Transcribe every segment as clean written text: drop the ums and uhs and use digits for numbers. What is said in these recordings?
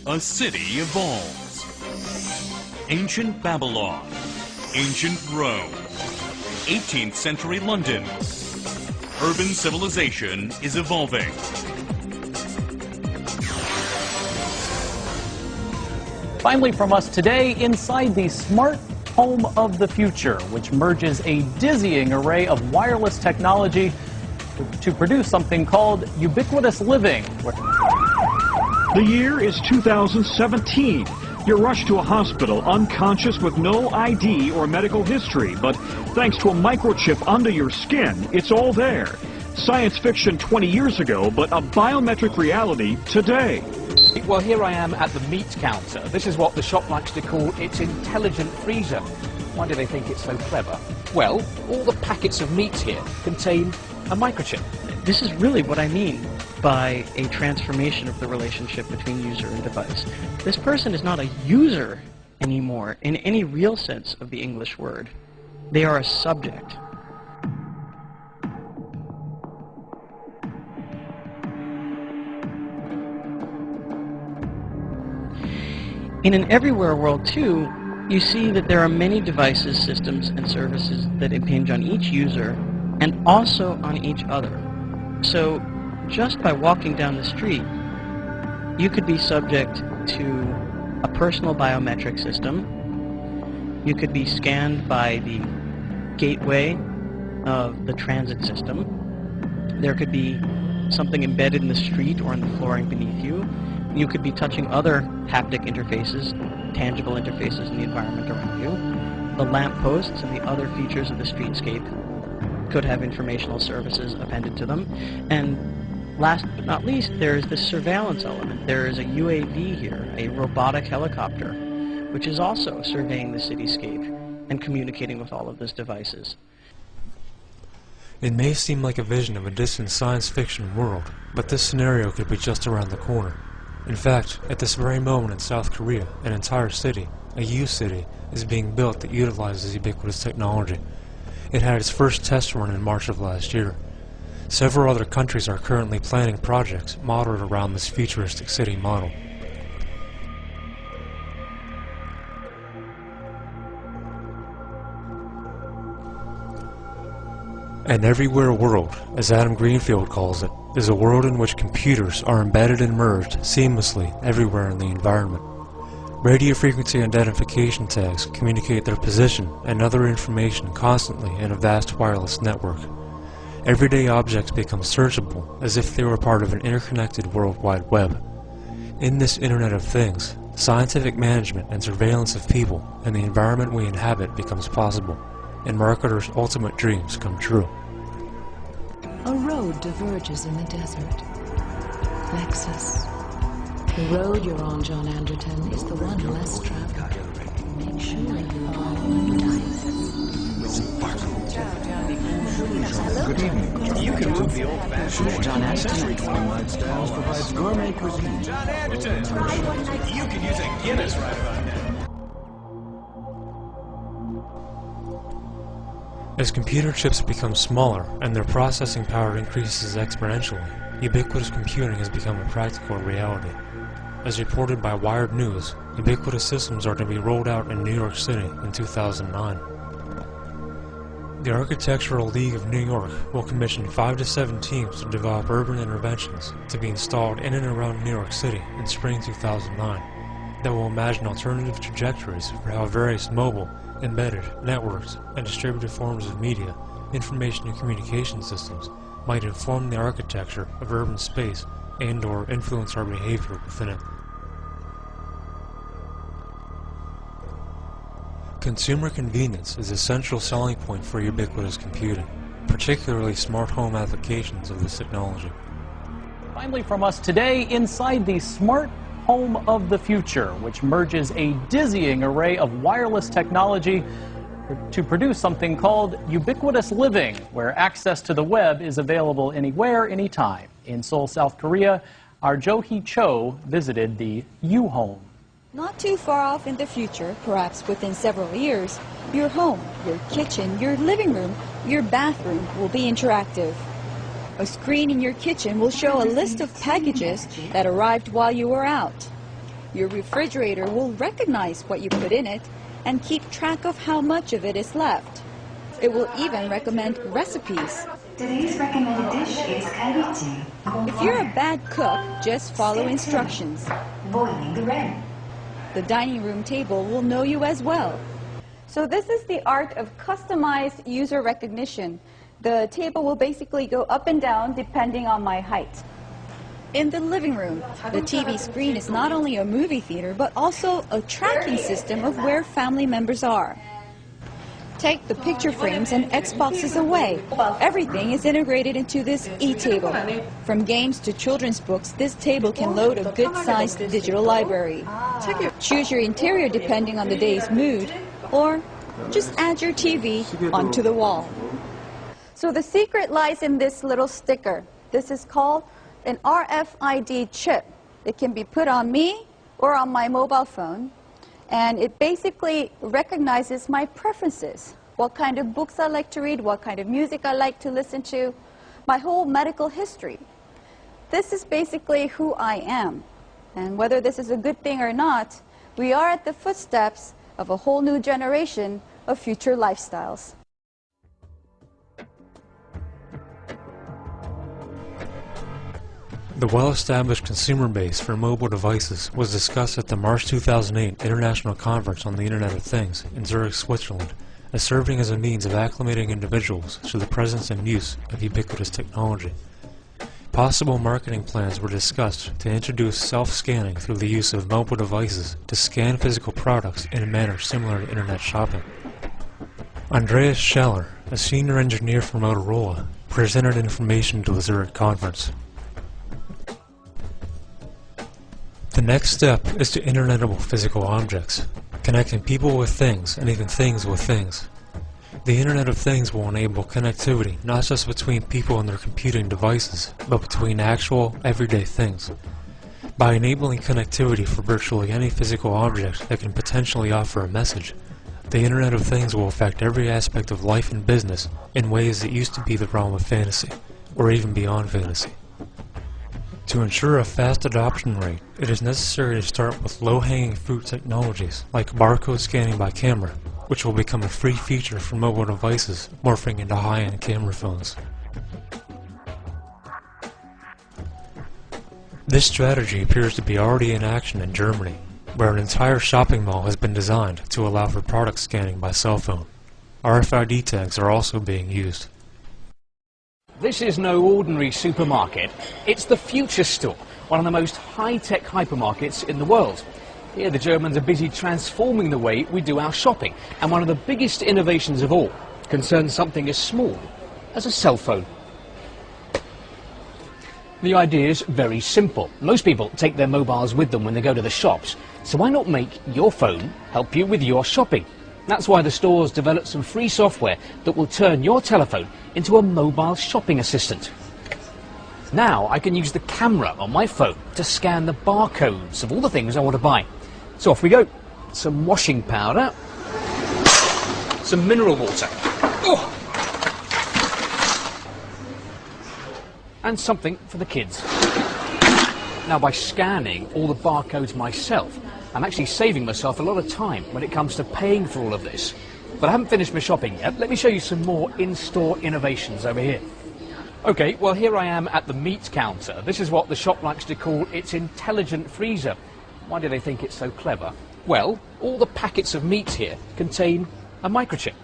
A city evolves. Ancient Babylon, ancient Rome, 18th century London. Urban civilization is evolving. Finally from us today, inside the smart home of the future, which merges a dizzying array of wireless technology to produce something called ubiquitous living. The year is 2017. You're rushed to a hospital unconscious with no ID or medical history, but thanks to a microchip under your skin, it's all there. Science fiction 20 years ago, but a biometric reality today. Well, here I am at the meat counter. This is what the shop likes to call its intelligent freezer. Why do they think it's so clever? Well, all the packets of meat here contain a microchip. This is really what I mean by a transformation of the relationship between user and device. This person is not a user anymore in any real sense of the English word. They are a subject. In an everywhere world, too, you see that there are many devices, systems, and services that impinge on each user and also on each other. So, just by walking down the street, you could be subject to a personal biometric system. You could be scanned by the gateway of the transit system. There could be something embedded in the street or in the flooring beneath you. You could be touching other haptic interfaces, tangible interfaces in the environment around you. The lampposts and the other features of the streetscape could have informational services appended to them. And last but not least, there is the surveillance element. There is a UAV here, a robotic helicopter, which is also surveying the cityscape and communicating with all of those devices. It may seem like a vision of a distant science fiction world, but this scenario could be just around the corner. In fact, at this very moment in South Korea, an entire city, a U-city, is being built that utilizes ubiquitous technology. It had its first test run in March of last year. Several other countries are currently planning projects modeled around this futuristic city model. An everywhere world, as Adam Greenfield calls it, is a world in which computers are embedded and merged seamlessly everywhere in the environment. Radio frequency identification tags communicate their position and other information constantly in a vast wireless network. Everyday objects become searchable as if they were part of an interconnected World Wide Web. In this Internet of Things, scientific management and surveillance of people and the environment we inhabit becomes possible, and marketers' ultimate dreams come true. A road diverges in the desert. Nexus. The road you're on, John Anderton, is the one less traveled. Make sure you are on dice. Good evening. You can move the old-fashioned John Anderton lifestyles provides gourmet cuisine. John Anderton, you can use a Guinness right about now. As computer chips become smaller and their processing power increases exponentially, ubiquitous computing has become a practical reality. As reported by Wired News, ubiquitous systems are to be rolled out in New York City in 2009. The Architectural League of New York will commission 5 to 7 teams to develop urban interventions to be installed in and around New York City in spring 2009 that will imagine alternative trajectories for how various mobile, embedded, networks, and distributed forms of media, information and communication systems might inform the architecture of urban space and/or influence our behavior within it. Consumer convenience is a central selling point for ubiquitous computing, particularly smart home applications of this technology. Finally from us today, inside the smart home of the future, which merges a dizzying array of wireless technology to produce something called ubiquitous living, where access to the web is available anywhere, anytime. In Seoul, South Korea, our Jo-hee Cho visited the U-Home. Not too far off in the future, perhaps within several years, your home, your kitchen, your living room, your bathroom will be interactive. A screen in your kitchen will show a list of packages that arrived while you were out. Your refrigerator will recognize what you put in it and keep track of how much of it is left. It will even recommend recipes. Today's recommended dish is ceviche. If you're a bad cook, just follow instructions. Boiling the red. The dining room table will know you as well. So this is the art of customized user recognition. The table will basically go up and down depending on my height. In the living room, the TV screen is not only a movie theater, but also a tracking system of where family members are. Take the picture frames and Xboxes away. Everything is integrated into this e-table. From games to children's books, this table can load a good-sized digital library. Choose your interior depending on the day's mood, or just add your TV onto the wall. So the secret lies in this little sticker. This is called an RFID chip. It can be put on me or on my mobile phone, and it basically recognizes my preferences, what kind of books I like to read, what kind of music I like to listen to, my whole medical history. This is basically who I am. And whether this is a good thing or not, we are at the footsteps of a whole new generation of future lifestyles. The well-established consumer base for mobile devices was discussed at the March 2008 International Conference on the Internet of Things in Zurich, Switzerland, as serving as a means of acclimating individuals to the presence and use of ubiquitous technology. Possible marketing plans were discussed to introduce self-scanning through the use of mobile devices to scan physical products in a manner similar to Internet shopping. Andreas Scheller, a senior engineer for Motorola, presented information to the Zurich conference. The next step is to internetable physical objects, connecting people with things and even things with things. The Internet of Things will enable connectivity not just between people and their computing devices, but between actual, everyday things. By enabling connectivity for virtually any physical object that can potentially offer a message, the Internet of Things will affect every aspect of life and business in ways that used to be the realm of fantasy, or even beyond fantasy. To ensure a fast adoption rate, it is necessary to start with low-hanging fruit technologies like barcode scanning by camera, which will become a free feature for mobile devices morphing into high-end camera phones. This strategy appears to be already in action in Germany, where an entire shopping mall has been designed to allow for product scanning by cell phone. RFID tags are also being used. This is no ordinary supermarket. It's the Future Store, one of the most high-tech hypermarkets in the world. Here the Germans are busy transforming the way we do our shopping, and one of the biggest innovations of all concerns something as small as a cell phone. The idea is very simple. Most people take their mobiles with them when they go to the shops, so why not make your phone help you with your shopping? That's why the stores developed some free software that will turn your telephone into a mobile shopping assistant. Now I can use the camera on my phone to scan the barcodes of all the things I want to buy. So off we go. Some washing powder, some mineral water, and something for the kids. Now by scanning all the barcodes myself, I'm actually saving myself a lot of time when it comes to paying for all of this. But I haven't finished my shopping yet. Let me show you some more in-store innovations over here. Okay, well here I am at the meat counter. This is what the shop likes to call its intelligent freezer. Why do they think it's so clever? Well, all the packets of meat here contain a microchip.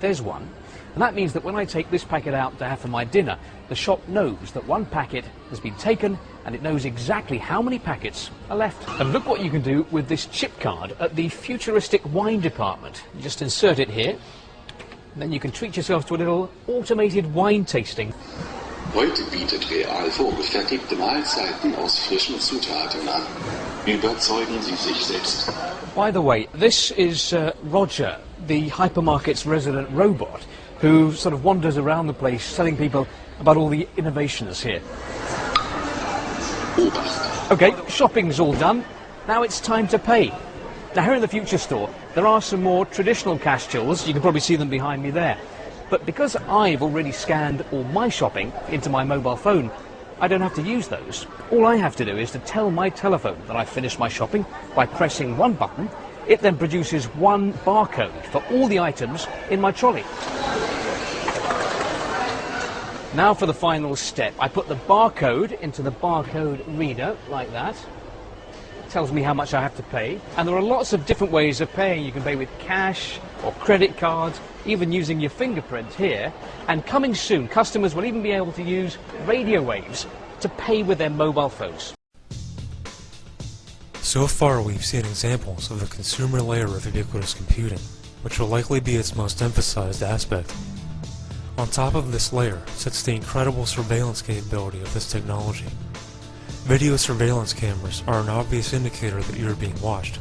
There's one. And that means that when I take this packet out to have for my dinner, the shop knows that one packet has been taken and it knows exactly how many packets are left. And look what you can do with this chip card at the futuristic wine department. You just insert it here, and then you can treat yourself to a little automated wine tasting. Heute bietet Real vorgefertigte Mahlzeiten aus frischen Zutaten an. Überzeugen Sie sich selbst. By the way, this is Roger, the hypermarket's resident robot, who sort of wanders around the place telling people about all the innovations here. Okay, shopping's all done. Now it's time to pay. Now here in the Future Store, there are some more traditional cash tills. You can probably see them behind me there. But because I've already scanned all my shopping into my mobile phone, I don't have to use those. All I have to do is to tell my telephone that I've finished my shopping by pressing one button. It then produces one barcode for all the items in my trolley. Now for the final step. I put the barcode into the barcode reader, like that. It tells me how much I have to pay. And there are lots of different ways of paying. You can pay with cash or credit cards, even using your fingerprint here. And coming soon, customers will even be able to use radio waves to pay with their mobile phones. So far, we've seen examples of the consumer layer of ubiquitous computing, which will likely be its most emphasized aspect. On top of this layer sits the incredible surveillance capability of this technology. Video surveillance cameras are an obvious indicator that you are being watched,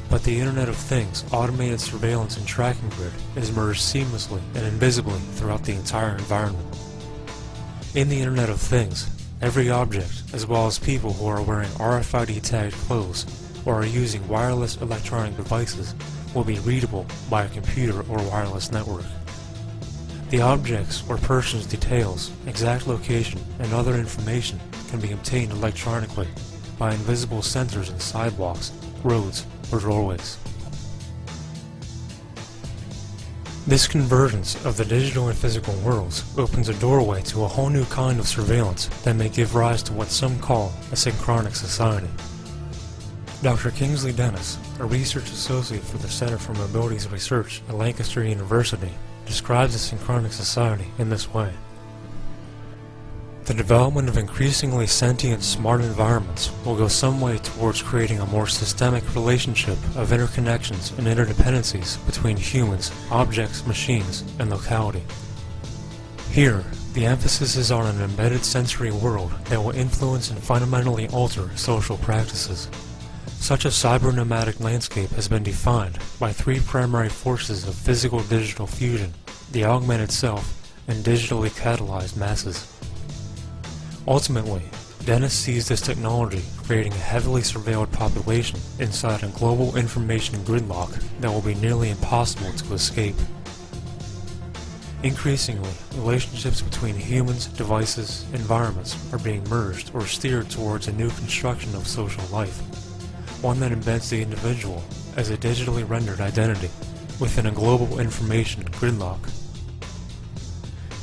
but the Internet of Things automated surveillance and tracking grid is merged seamlessly and invisibly throughout the entire environment. In the Internet of Things, every object, as well as people who are wearing RFID tagged clothes or are using wireless electronic devices, will be readable by a computer or wireless network. The objects or person's details, exact location, and other information can be obtained electronically by invisible sensors in sidewalks, roads, or doorways. This convergence of the digital and physical worlds opens a doorway to a whole new kind of surveillance that may give rise to what some call a synchronic society. Dr. Kingsley Dennis, a research associate for the Center for Mobilities Research at Lancaster University, describes a synchronic society in this way. The development of increasingly sentient smart environments will go some way towards creating a more systemic relationship of interconnections and interdependencies between humans, objects, machines, and locality. Here, the emphasis is on an embedded sensory world that will influence and fundamentally alter social practices. Such a cyber-nomadic landscape has been defined by three primary forces of physical-digital fusion: the augmented self and digitally catalyzed masses. Ultimately, Dennis sees this technology creating a heavily surveilled population inside a global information gridlock that will be nearly impossible to escape. Increasingly, relationships between humans, devices, environments are being merged or steered towards a new construction of social life, one that embeds the individual as a digitally rendered identity within a global information gridlock.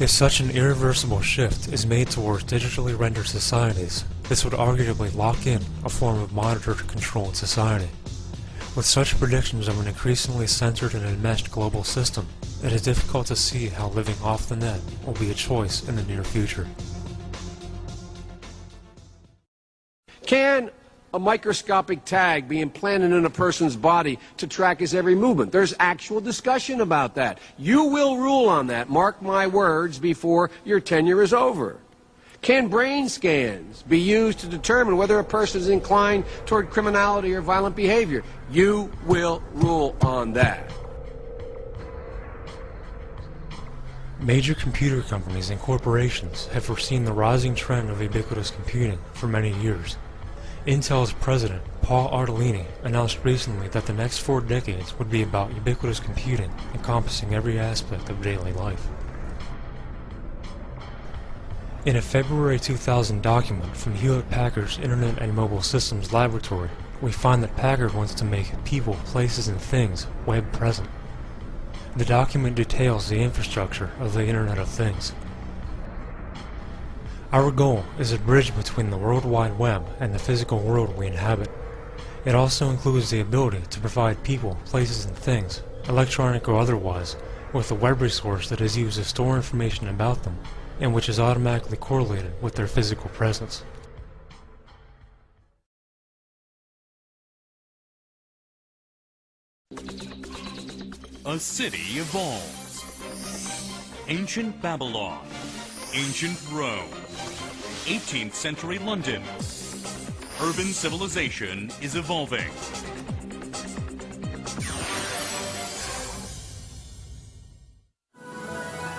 If such an irreversible shift is made towards digitally rendered societies, this would arguably lock in a form of monitored, controlled society. With such predictions of an increasingly censored and enmeshed global system, it is difficult to see how living off the net will be a choice in the near future. Can a microscopic tag be implanted in a person's body to track his every movement? There's actual discussion about that. You will rule on that, mark my words, before your tenure is over. Can brain scans be used to determine whether a person is inclined toward criminality or violent behavior? You will rule on that. Major computer companies and corporations have foreseen the rising trend of ubiquitous computing for many years. Intel's president, Paul Artellini, announced recently that the next 4 decades would be about ubiquitous computing, encompassing every aspect of daily life. In a February 2000 document from Hewlett-Packard's Internet and Mobile Systems Laboratory, we find that Packard wants to make people, places, and things web-present. The document details the infrastructure of the Internet of Things. Our goal is a bridge between the World Wide Web and the physical world we inhabit. It also includes the ability to provide people, places, and things, electronic or otherwise, with a web resource that is used to store information about them, and which is automatically correlated with their physical presence. A city evolves. Ancient Babylon. Ancient Rome. 18th century London. Urban civilization is evolving.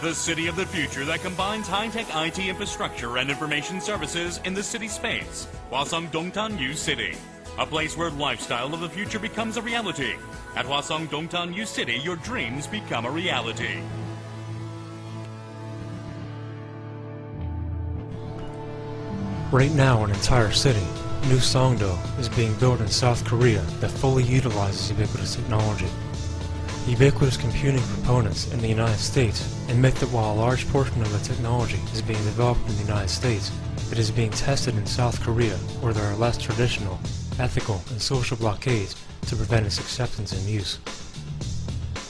The city of the future that combines high-tech IT infrastructure and information services in the city space. Hwaseong Dongtan-yu City. A place where lifestyle of the future becomes a reality. At Hwaseong Dongtan-yu City, your dreams become a reality. Right now, an entire city, New Songdo, is being built in South Korea that fully utilizes ubiquitous technology. Ubiquitous computing proponents in the United States admit that while a large portion of the technology is being developed in the United States, it is being tested in South Korea where there are less traditional, ethical, and social blockades to prevent its acceptance and use.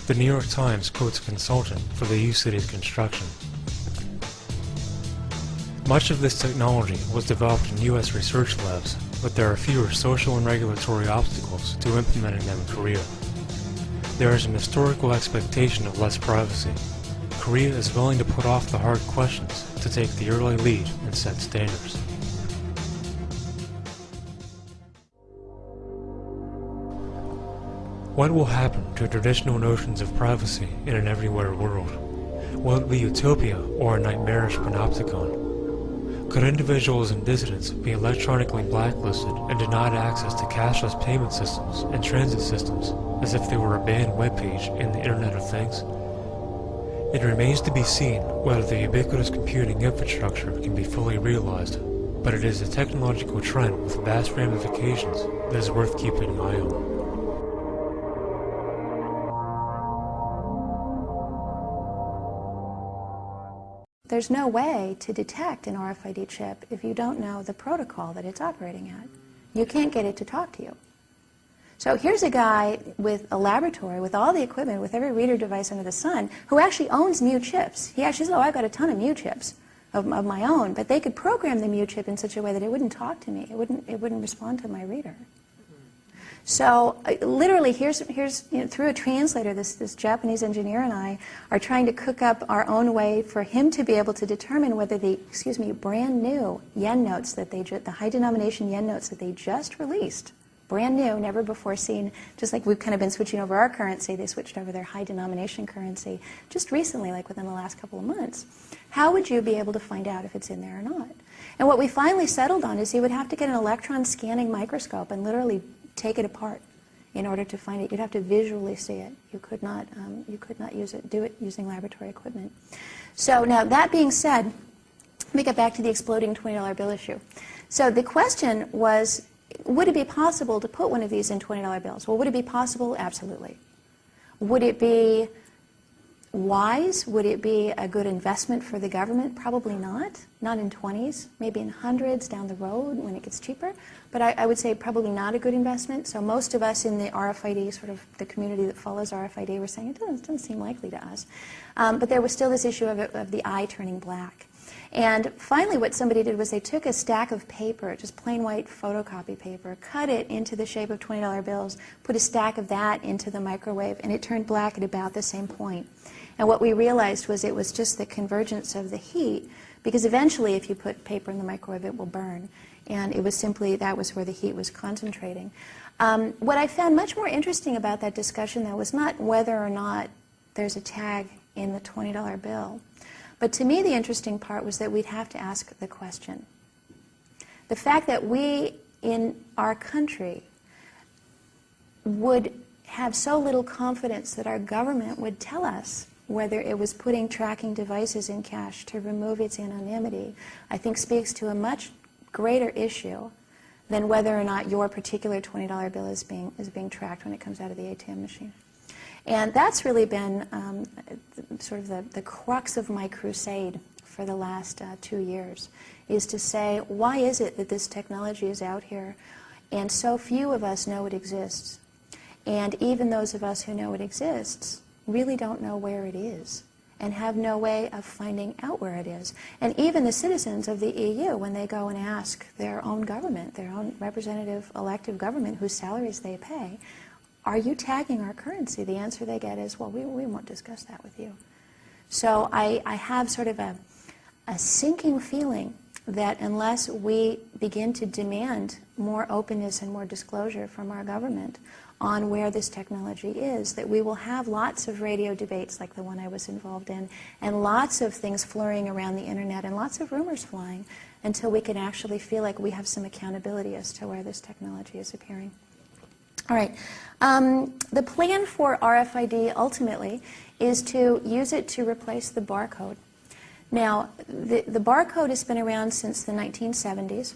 The New York Times quotes a consultant for the U-City's construction. Much of this technology was developed in U.S. research labs, but there are fewer social and regulatory obstacles to implementing them in Korea. There is an historical expectation of less privacy. Korea is willing to put off the hard questions to take the early lead and set standards. What will happen to traditional notions of privacy in an everywhere world? Will it be utopia or a nightmarish panopticon? Could individuals and dissidents be electronically blacklisted and denied access to cashless payment systems and transit systems as if they were a banned webpage in the Internet of Things? It remains to be seen whether the ubiquitous computing infrastructure can be fully realized, but it is a technological trend with vast ramifications that is worth keeping an eye on. There's no way to detect an RFID chip if you don't know the protocol that it's operating at. You can't get it to talk to you. So here's a guy with a laboratory, with all the equipment, with every reader device under the sun, who actually owns Mu chips. He actually says, oh, I've got a ton of Mu chips of my own, but they could program the Mu chip in such a way that it wouldn't talk to me. It wouldn't respond to my reader. So literally, here's through a translator, this Japanese engineer and I are trying to cook up our own way for him to be able to determine whether the, brand new yen notes that the high denomination yen notes that they just released, brand new, never before seen, just like we've kind of been switching over our currency, they switched over their high denomination currency just recently, like within the last couple of months. How would you be able to find out if it's in there or not? And what we finally settled on is you would have to get an electron scanning microscope and literally take it apart in order to find it. You'd have to visually see it. You could not do it using laboratory equipment. So now that being said, let me get back to the exploding $20 bill issue. So the question was, would it be possible to put one of these in $20 bills? Well, would it be possible? Absolutely. Would it be wise? Would it be a good investment for the government? Probably not. Not in 20s, maybe in hundreds down the road when it gets cheaper. But I would say probably not a good investment. So most of us in the RFID, sort of the community that follows RFID, were saying it doesn't seem likely to us. But there was still this issue of the eye turning black. And finally what somebody did was they took a stack of paper, just plain white photocopy paper, cut it into the shape of $20 bills, put a stack of that into the microwave, and it turned black at about the same point. And what we realized was it was just the convergence of the heat, because eventually if you put paper in the microwave it will burn. And it was simply, that was where the heat was concentrating. What I found much more interesting about that discussion, though, was not whether or not there's a tag in the $20 bill. But to me the interesting part was that we'd have to ask the question. The fact that we in our country would have so little confidence that our government would tell us whether it was putting tracking devices in cash to remove its anonymity, I think speaks to a much greater issue than whether or not your particular $20 bill is being tracked when it comes out of the ATM machine. And that's really been sort of the crux of my crusade for the last 2 years, is to say, why is it that this technology is out here and so few of us know it exists? And even those of us who know it exists really don't know where it is and have no way of finding out where it is. And even the citizens of the EU, when they go and ask their own government, their own representative elective government whose salaries they pay, are you tagging our currency? The answer they get is, well, we won't discuss that with you. So I have sort of a sinking feeling that unless we begin to demand more openness and more disclosure from our government on where this technology is, that we will have lots of radio debates like the one I was involved in, and lots of things flurrying around the internet, and lots of rumors flying, until we can actually feel like we have some accountability as to where this technology is appearing. All right. The plan for RFID ultimately is to use it to replace the barcode. Now, the barcode has been around since the 1970s.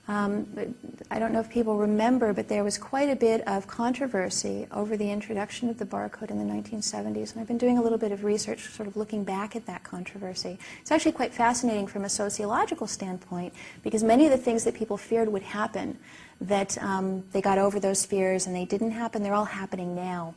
I don't know if people remember, but there was quite a bit of controversy over the introduction of the barcode in the 1970s, and I've been doing a little bit of research sort of looking back at that controversy. It's actually quite fascinating from a sociological standpoint, because many of the things that people feared would happen, that they got over those fears and they didn't happen, they're all happening now.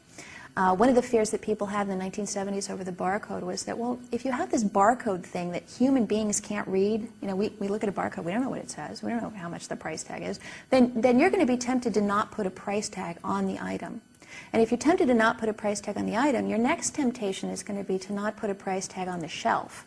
One of the fears that people had in the 1970s over the barcode was that, well, if you have this barcode thing that human beings can't read, you know, we look at a barcode, we don't know what it says, we don't know how much the price tag is, then you're going to be tempted to not put a price tag on the item. And if you're tempted to not put a price tag on the item, your next temptation is going to be to not put a price tag on the shelf.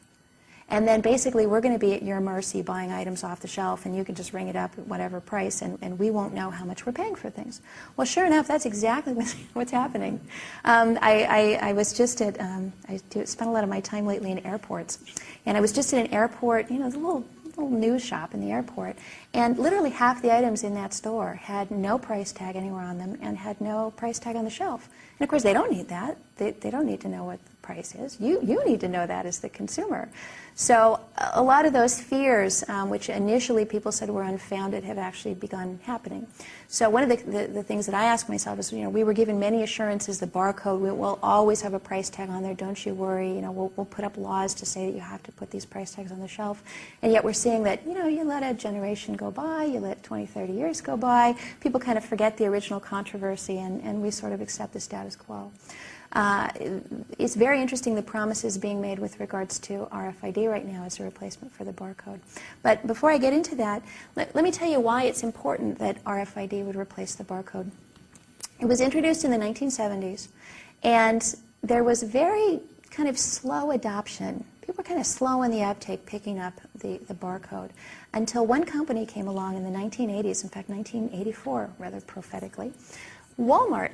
And then basically we're going to be at your mercy buying items off the shelf, and you can just ring it up at whatever price, and we won't know how much we're paying for things. Well, sure enough, that's exactly what's happening. I was just at, spent a lot of my time lately in airports, and I was just at an airport, you know, the little news shop in the airport, and literally half the items in that store had no price tag anywhere on them and had no price tag on the shelf. And of course, they don't need that. They don't need to know what the price is. You need to know that as the consumer. So a lot of those fears, which initially people said were unfounded, have actually begun happening. So one of the things that I ask myself is, you know, we were given many assurances, the barcode, we'll always have a price tag on there, don't you worry, you know, we'll put up laws to say that you have to put these price tags on the shelf. And yet we're seeing that, you know, you let a generation go by, you let 20, 30 years go by, people kind of forget the original controversy, and we sort of accept the status quo. It's very interesting the promises being made with regards to RFID right now as a replacement for the barcode. But before I get into that, let me tell you why it's important that RFID would replace the barcode. It was introduced in the 1970s, and there was very kind of slow adoption. People were kind of slow in the uptake picking up the barcode until one company came along in the 1980s, in fact 1984 rather prophetically, Walmart,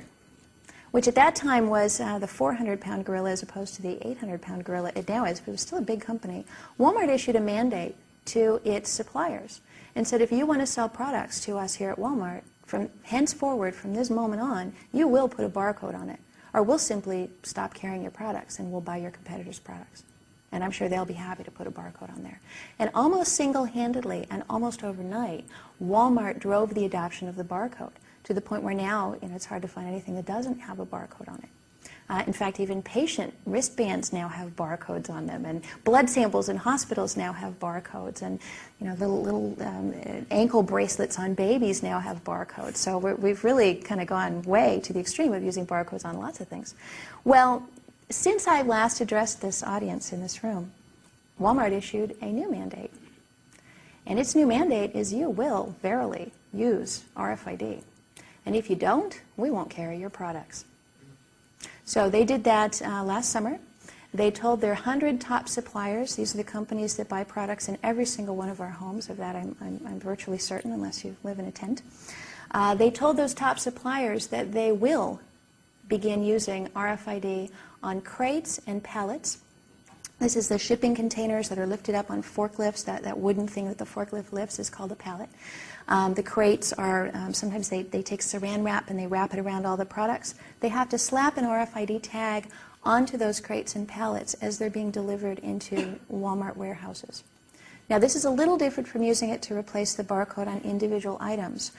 which at that time was the 400-pound gorilla as opposed to the 800-pound gorilla it now is, but it was still a big company. Walmart issued a mandate to its suppliers and said, if you want to sell products to us here at Walmart, from henceforward, from this moment on, you will put a barcode on it, or we'll simply stop carrying your products and we'll buy your competitors' products. And I'm sure they'll be happy to put a barcode on there. And almost single-handedly and almost overnight, Walmart drove the adoption of the barcode, to the point where now, you know, it's hard to find anything that doesn't have a barcode on it. In fact, even patient wristbands now have barcodes on them, and blood samples in hospitals now have barcodes, and you know, little ankle bracelets on babies now have barcodes. So we've really kind of gone way to the extreme of using barcodes on lots of things. Well, since I last addressed this audience in this room, Walmart issued a new mandate, and its new mandate is you will verily use RFID. And if you don't, we won't carry your products. So they did that last summer. They told their 100 top suppliers, these are the companies that buy products in every single one of our homes, of that I'm virtually certain, unless you live in a tent. They told those top suppliers that they will begin using RFID on crates and pallets. This is the shipping containers that are lifted up on forklifts. That wooden thing that the forklift lifts is called a pallet. The crates are, sometimes they take saran wrap and they wrap it around all the products. They have to slap an RFID tag onto those crates and pallets as they're being delivered into Walmart warehouses. Now, this is a little different from using it to replace the barcode on individual items.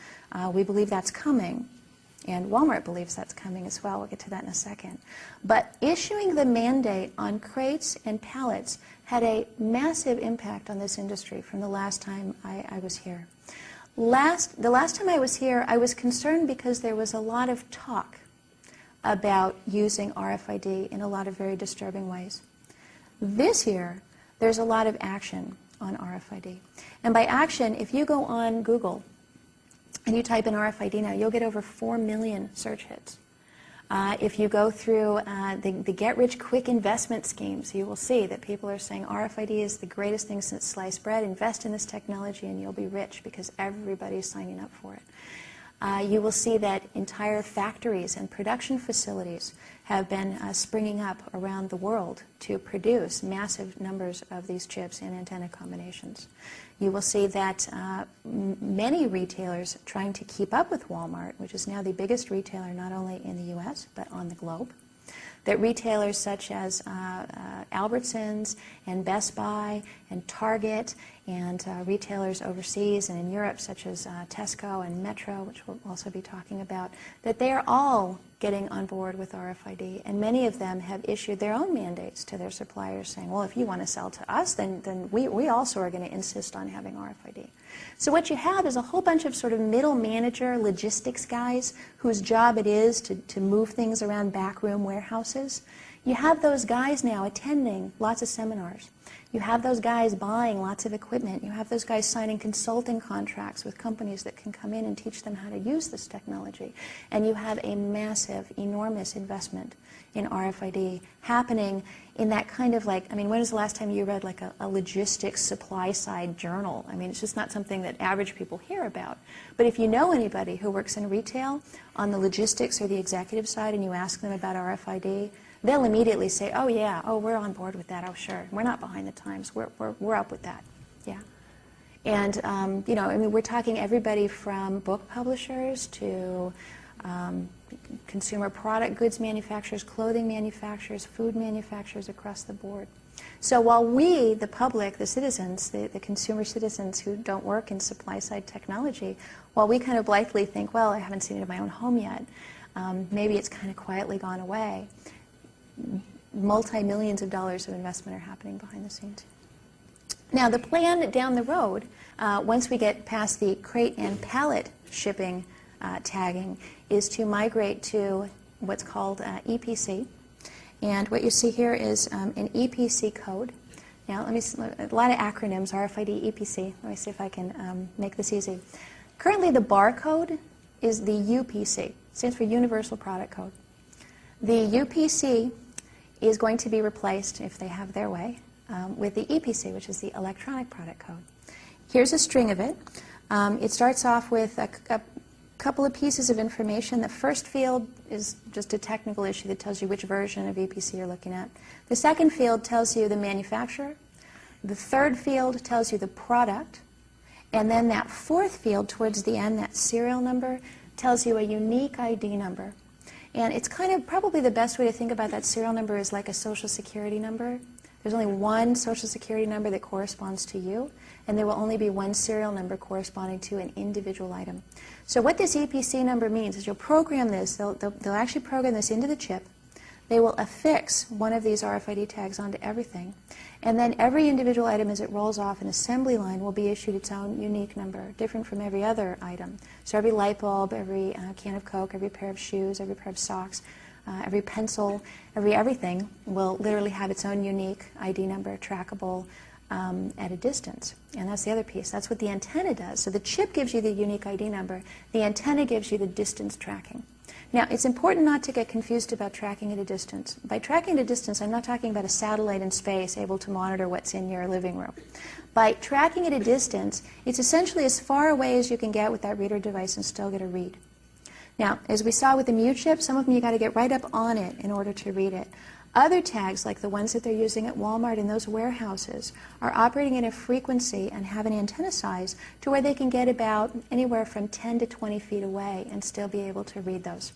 We believe that's coming, and Walmart believes that's coming as well. We'll get to that in a second. But issuing the mandate on crates and pallets had a massive impact on this industry from the last time I was here. The last time I was here, I was concerned because there was a lot of talk about using RFID in a lot of very disturbing ways. This year, there's a lot of action on RFID. And by action, if you go on Google and you type in RFID now, you'll get over 4 million search hits. If you go through the get-rich-quick investment schemes, you will see that people are saying RFID is the greatest thing since sliced bread. Invest in this technology and you'll be rich because everybody's signing up for it. You will see that entire factories and production facilities have been springing up around the world to produce massive numbers of these chips and antenna combinations. You will see that many retailers trying to keep up with Walmart, which is now the biggest retailer not only in the U.S. but on the globe, that retailers such as Albertsons and Best Buy and Target and retailers overseas and in Europe such as Tesco and Metro, which we'll also be talking about, that they are all getting on board with RFID, and many of them have issued their own mandates to their suppliers saying, well, if you want to sell to us, then we also are going to insist on having RFID. So what you have is a whole bunch of sort of middle manager logistics guys whose job it is to move things around backroom warehouses. You have those guys now attending lots of seminars. You have those guys buying lots of equipment. You have those guys signing consulting contracts with companies that can come in and teach them how to use this technology. And you have a massive, enormous investment in RFID happening in that kind of like, I mean, when was the last time you read like a logistics supply side journal? I mean, it's just not something that average people hear about. But if you know anybody who works in retail on the logistics or the executive side and you ask them about RFID, they'll immediately say, oh yeah, oh we're on board with that, oh sure, we're not behind the times, we're up with that, yeah. And you know, I mean, we're talking everybody from book publishers to consumer product goods manufacturers, clothing manufacturers, food manufacturers across the board. So while we, the public, the citizens, the consumer citizens who don't work in supply-side technology, while we kind of blithely think, well, I haven't seen it in my own home yet, maybe it's kind of quietly gone away, multi-millions of dollars of investment are happening behind the scenes. Now, the plan down the road, once we get past the crate and pallet shipping tagging, is to migrate to what's called EPC. And what you see here is an EPC code. Now, let me a lot of acronyms, RFID, EPC. Let me see if I can make this easy. Currently, the barcode is the UPC. It stands for Universal Product Code. The UPC is going to be replaced, if they have their way, with the EPC, which is the Electronic Product Code. Here's a string of it. It starts off with a couple of pieces of information. The first field is just a technical issue that tells you which version of EPC you're looking at. The second field tells you the manufacturer. The third field tells you the product. And then that fourth field towards the end, that serial number, tells you a unique ID number. And it's kind of probably the best way to think about that serial number is like a social security number. There's only one social security number that corresponds to you, and there will only be one serial number corresponding to an individual item. So what this EPC number means is you'll program this, they'll actually program this into the chip. They will affix one of these RFID tags onto everything, and then every individual item as it rolls off an assembly line will be issued its own unique number, different from every other item. So every light bulb, every can of Coke, every pair of shoes, every pair of socks, every pencil, everything will literally have its own unique ID number, trackable at a distance. And that's the other piece. That's what the antenna does. So the chip gives you the unique ID number. The antenna gives you the distance tracking. Now, it's important not to get confused about tracking at a distance. By tracking at a distance, I'm not talking about a satellite in space able to monitor what's in your living room. By tracking at a distance, it's essentially as far away as you can get with that reader device and still get a read. Now, as we saw with the Mu chip, some of them you got to get right up on it in order to read it. Other tags, like the ones that they're using at Walmart in those warehouses, are operating at a frequency and have an antenna size to where they can get about anywhere from 10 to 20 feet away and still be able to read those.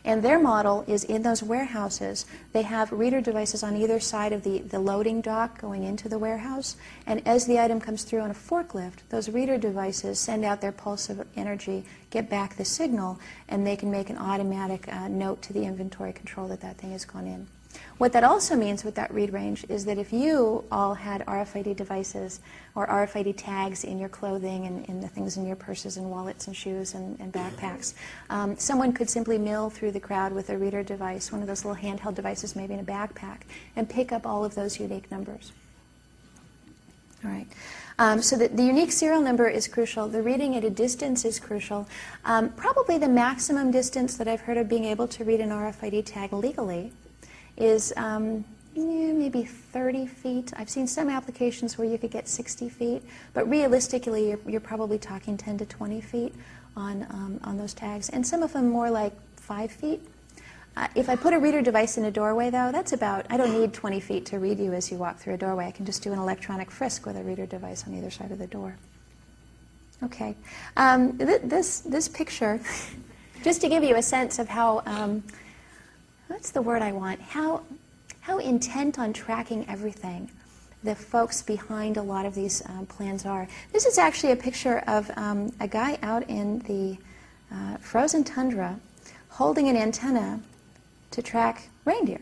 And their model is in those warehouses, they have reader devices on either side of the loading dock going into the warehouse. And as the item comes through on a forklift, those reader devices send out their pulse of energy, get back the signal, and they can make an automatic note to the inventory control that that thing has gone in. What that also means with that read range is that if you all had RFID devices or RFID tags in your clothing and in the things in your purses and wallets and shoes and backpacks, someone could simply mill through the crowd with a reader device, one of those little handheld devices maybe in a backpack, and pick up all of those unique numbers. All right. So the unique serial number is crucial. The reading at a distance is crucial. Probably the maximum distance that I've heard of being able to read an RFID tag legally is maybe 30 feet. I've seen some applications where you could get 60 feet, but realistically you're probably talking 10 to 20 feet on those tags, and some of them more like 5 feet. If I put a reader device in a doorway, though, that's about, I don't need 20 feet to read you as you walk through a doorway. I can just do an electronic frisk with a reader device on either side of the door. Okay. This picture, just to give you a sense of how what's the word I want? How intent on tracking everything the folks behind a lot of these plans are. This is actually a picture of a guy out in the frozen tundra holding an antenna to track reindeer.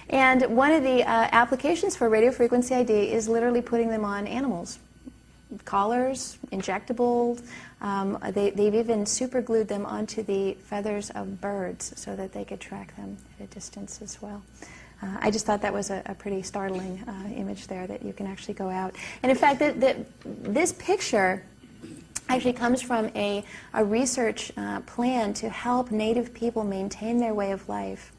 And one of the applications for radio frequency ID is literally putting them on animals. Collars, injectable. They've even superglued them onto the feathers of birds so that they could track them at a distance as well. I just thought that was a pretty startling image there, that you can actually go out. And in fact, this picture actually comes from a research plan to help Native people maintain their way of life,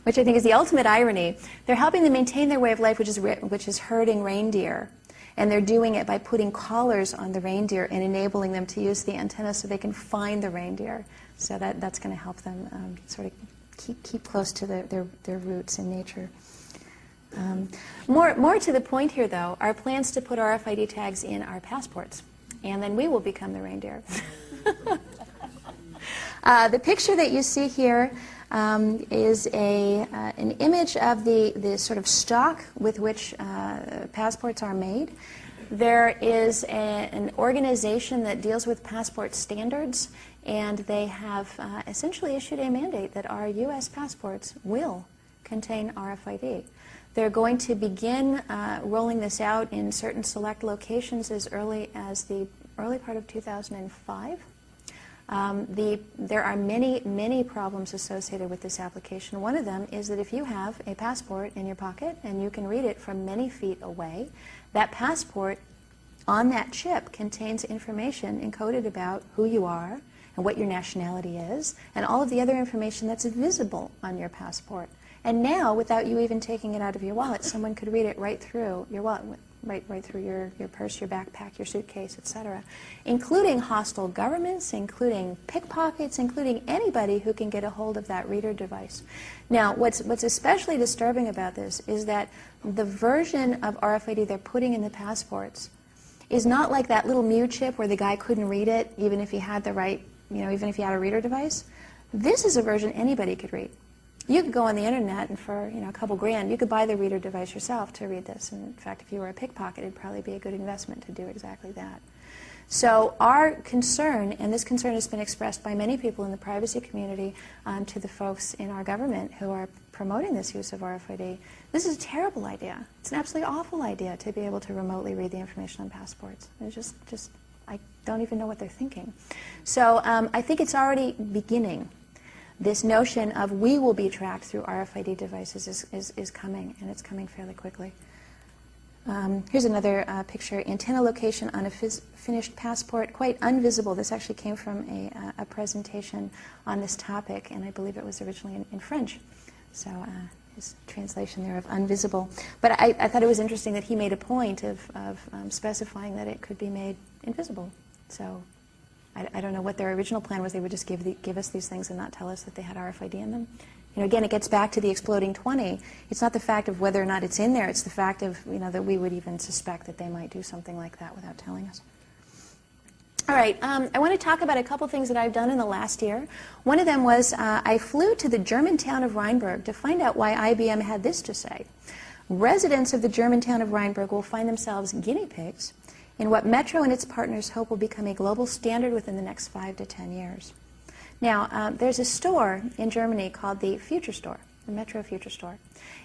which I think is the ultimate irony. They're helping them maintain their way of life, which is herding reindeer. And they're doing it by putting collars on the reindeer and enabling them to use the antenna so they can find the reindeer. So that's going to help them sort of keep close to their roots in nature. More to the point here, though, are plans to put RFID tags in our passports. And then we will become the reindeer. The picture that you see here is an image of the sort of stock with which passports are made. There is an organization that deals with passport standards, and they have essentially issued a mandate that our U.S. passports will contain RFID. They're going to begin rolling this out in certain select locations as early as the early part of 2005. There are many problems associated with this application. One of them is that if you have a passport in your pocket and you can read it from many feet away, that passport on that chip contains information encoded about who you are and what your nationality is, and all of the other information that's visible on your passport. And now, without you even taking it out of your wallet, someone could read it right through your wallet, right through your purse, your backpack, your suitcase, etc., including hostile governments, including pickpockets, including anybody who can get a hold of that reader device. Now, what's especially disturbing about this is that the version of RFID they're putting in the passports is not like that little Mew chip where the guy couldn't read it even if he had the right, even if he had a reader device. This is a version anybody could read. You could go on the internet and for a couple grand, you could buy the reader device yourself to read this. And in fact, if you were a pickpocket, it'd probably be a good investment to do exactly that. So our concern, and this concern has been expressed by many people in the privacy community to the folks in our government who are promoting this use of RFID, this is a terrible idea. It's an absolutely awful idea to be able to remotely read the information on passports. It's just I don't even know what they're thinking. So I think it's already beginning. This notion of we will be tracked through RFID devices is coming, and it's coming fairly quickly. Here's another picture. Antenna location on a finished passport, quite unvisible. This actually came from a presentation on this topic, and I believe it was originally in French. So his translation there of unvisible. But I thought it was interesting that he made a point of specifying that it could be made invisible. So I don't know what their original plan was. They would just give us these things and not tell us that they had RFID in them. Again, it gets back to the exploding 20. It's not the fact of whether or not it's in there. It's the fact of, that we would even suspect that they might do something like that without telling us. All right, I want to talk about a couple things that I've done in the last year. One of them was I flew to the German town of Rheinberg to find out why IBM had this to say. Residents of the German town of Rheinberg will find themselves guinea pigs in what Metro and its partners hope will become a global standard within the next 5 to 10 years. Now, there's a store in Germany called the Future Store, the Metro Future Store.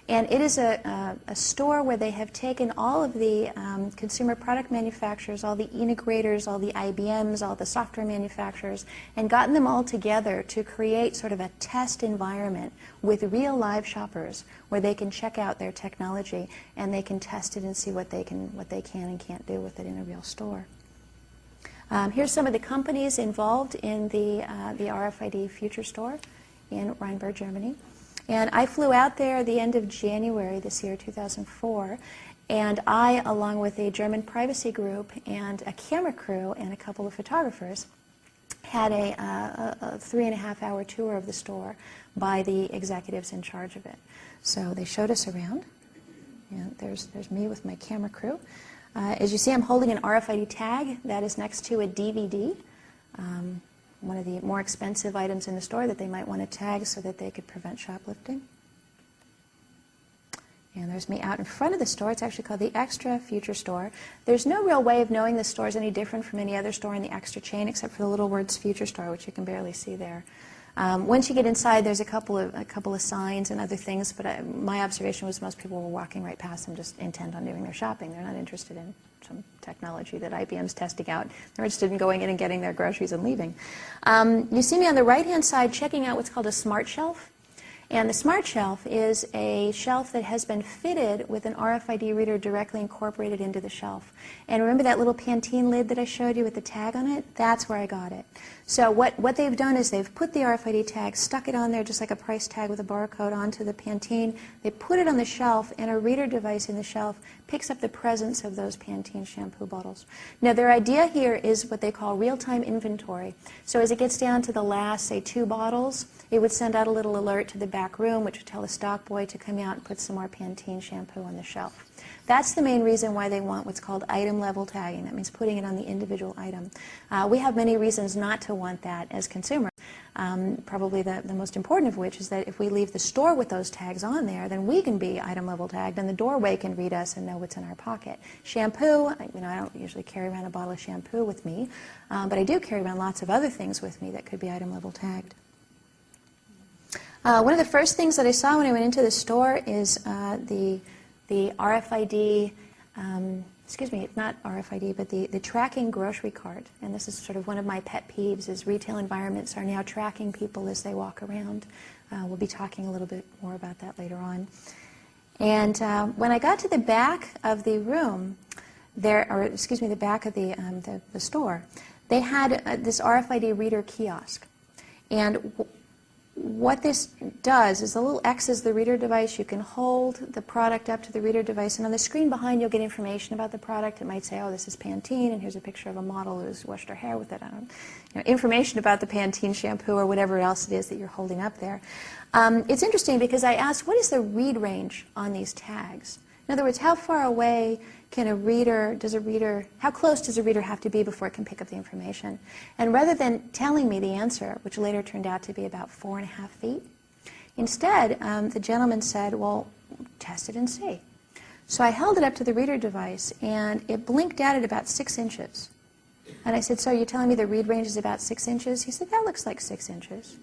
And it is a store where they have taken all of the consumer product manufacturers, all the integrators, all the IBMs, all the software manufacturers, and gotten them all together to create sort of a test environment with real live shoppers where they can check out their technology and they can test it and see what they can and can't do with it in a real store. Here's some of the companies involved in the RFID Future Store in Rheinberg, Germany. And I flew out there the end of January this year, 2004, and I, along with a German privacy group and a camera crew and a couple of photographers, had a 3.5-hour tour of the store by the executives in charge of it. So they showed us around. There's me with my camera crew. As you see, I'm holding an RFID tag that is next to a DVD. one of the more expensive items in the store that they might want to tag so that they could prevent shoplifting. And there's me out in front of the store. It's actually called the Extra Future Store. There's no real way of knowing the store is any different from any other store in the Extra chain except for the little words Future Store, which you can barely see there. Once you get inside, there's a couple of signs and other things, but my observation was most people were walking right past them, just intent on doing their shopping. They're not interested in some technology that IBM's testing out. They're interested in going in and getting their groceries and leaving. You see me on the right-hand side checking out what's called a smart shelf. And the smart shelf is a shelf that has been fitted with an RFID reader directly incorporated into the shelf. And remember that little Pantene lid that I showed you with the tag on it? That's where I got it. So what they've done is they've put the RFID tag, stuck it on there just like a price tag with a barcode onto the Pantene. They put it on the shelf, and a reader device in the shelf picks up the presence of those Pantene shampoo bottles. Now their idea here is what they call real-time inventory. So as it gets down to the last, say, 2 bottles, it would send out a little alert to the back room, which would tell the stock boy to come out and put some more Pantene shampoo on the shelf. That's the main reason why they want what's called item level tagging. That means putting it on the individual item. We have many reasons not to want that as consumers. Probably the most important of which is that if we leave the store with those tags on there, then we can be item level tagged, and the doorway can read us and know what's in our pocket. Shampoo, I don't usually carry around a bottle of shampoo with me, but I do carry around lots of other things with me that could be item level tagged. One of the first things that I saw when I went into the store is the RFID, excuse me, it's not RFID, but the tracking grocery cart. And this is sort of one of my pet peeves, is retail environments are now tracking people as they walk around. We'll be talking a little bit more about that later on. And when I got to the back of the room, the back of the store, they had this RFID reader kiosk. And what this does is the little X is the reader device. You can hold the product up to the reader device, and on the screen behind you'll get information about the product. It might say, oh, this is Pantene, and here's a picture of a model who's washed her hair with it. I don't know, information about the Pantene shampoo or whatever else it is that you're holding up there. It's interesting because I asked, what is the read range on these tags? In other words, how far away can how close does a reader have to be before it can pick up the information? And rather than telling me the answer, which later turned out to be about 4.5 feet, instead the gentleman said, well, test it and see. So I held it up to the reader device, and it blinked out at about 6 inches. And I said, so you're telling me the read range is about 6 inches? He said, that looks like 6 inches.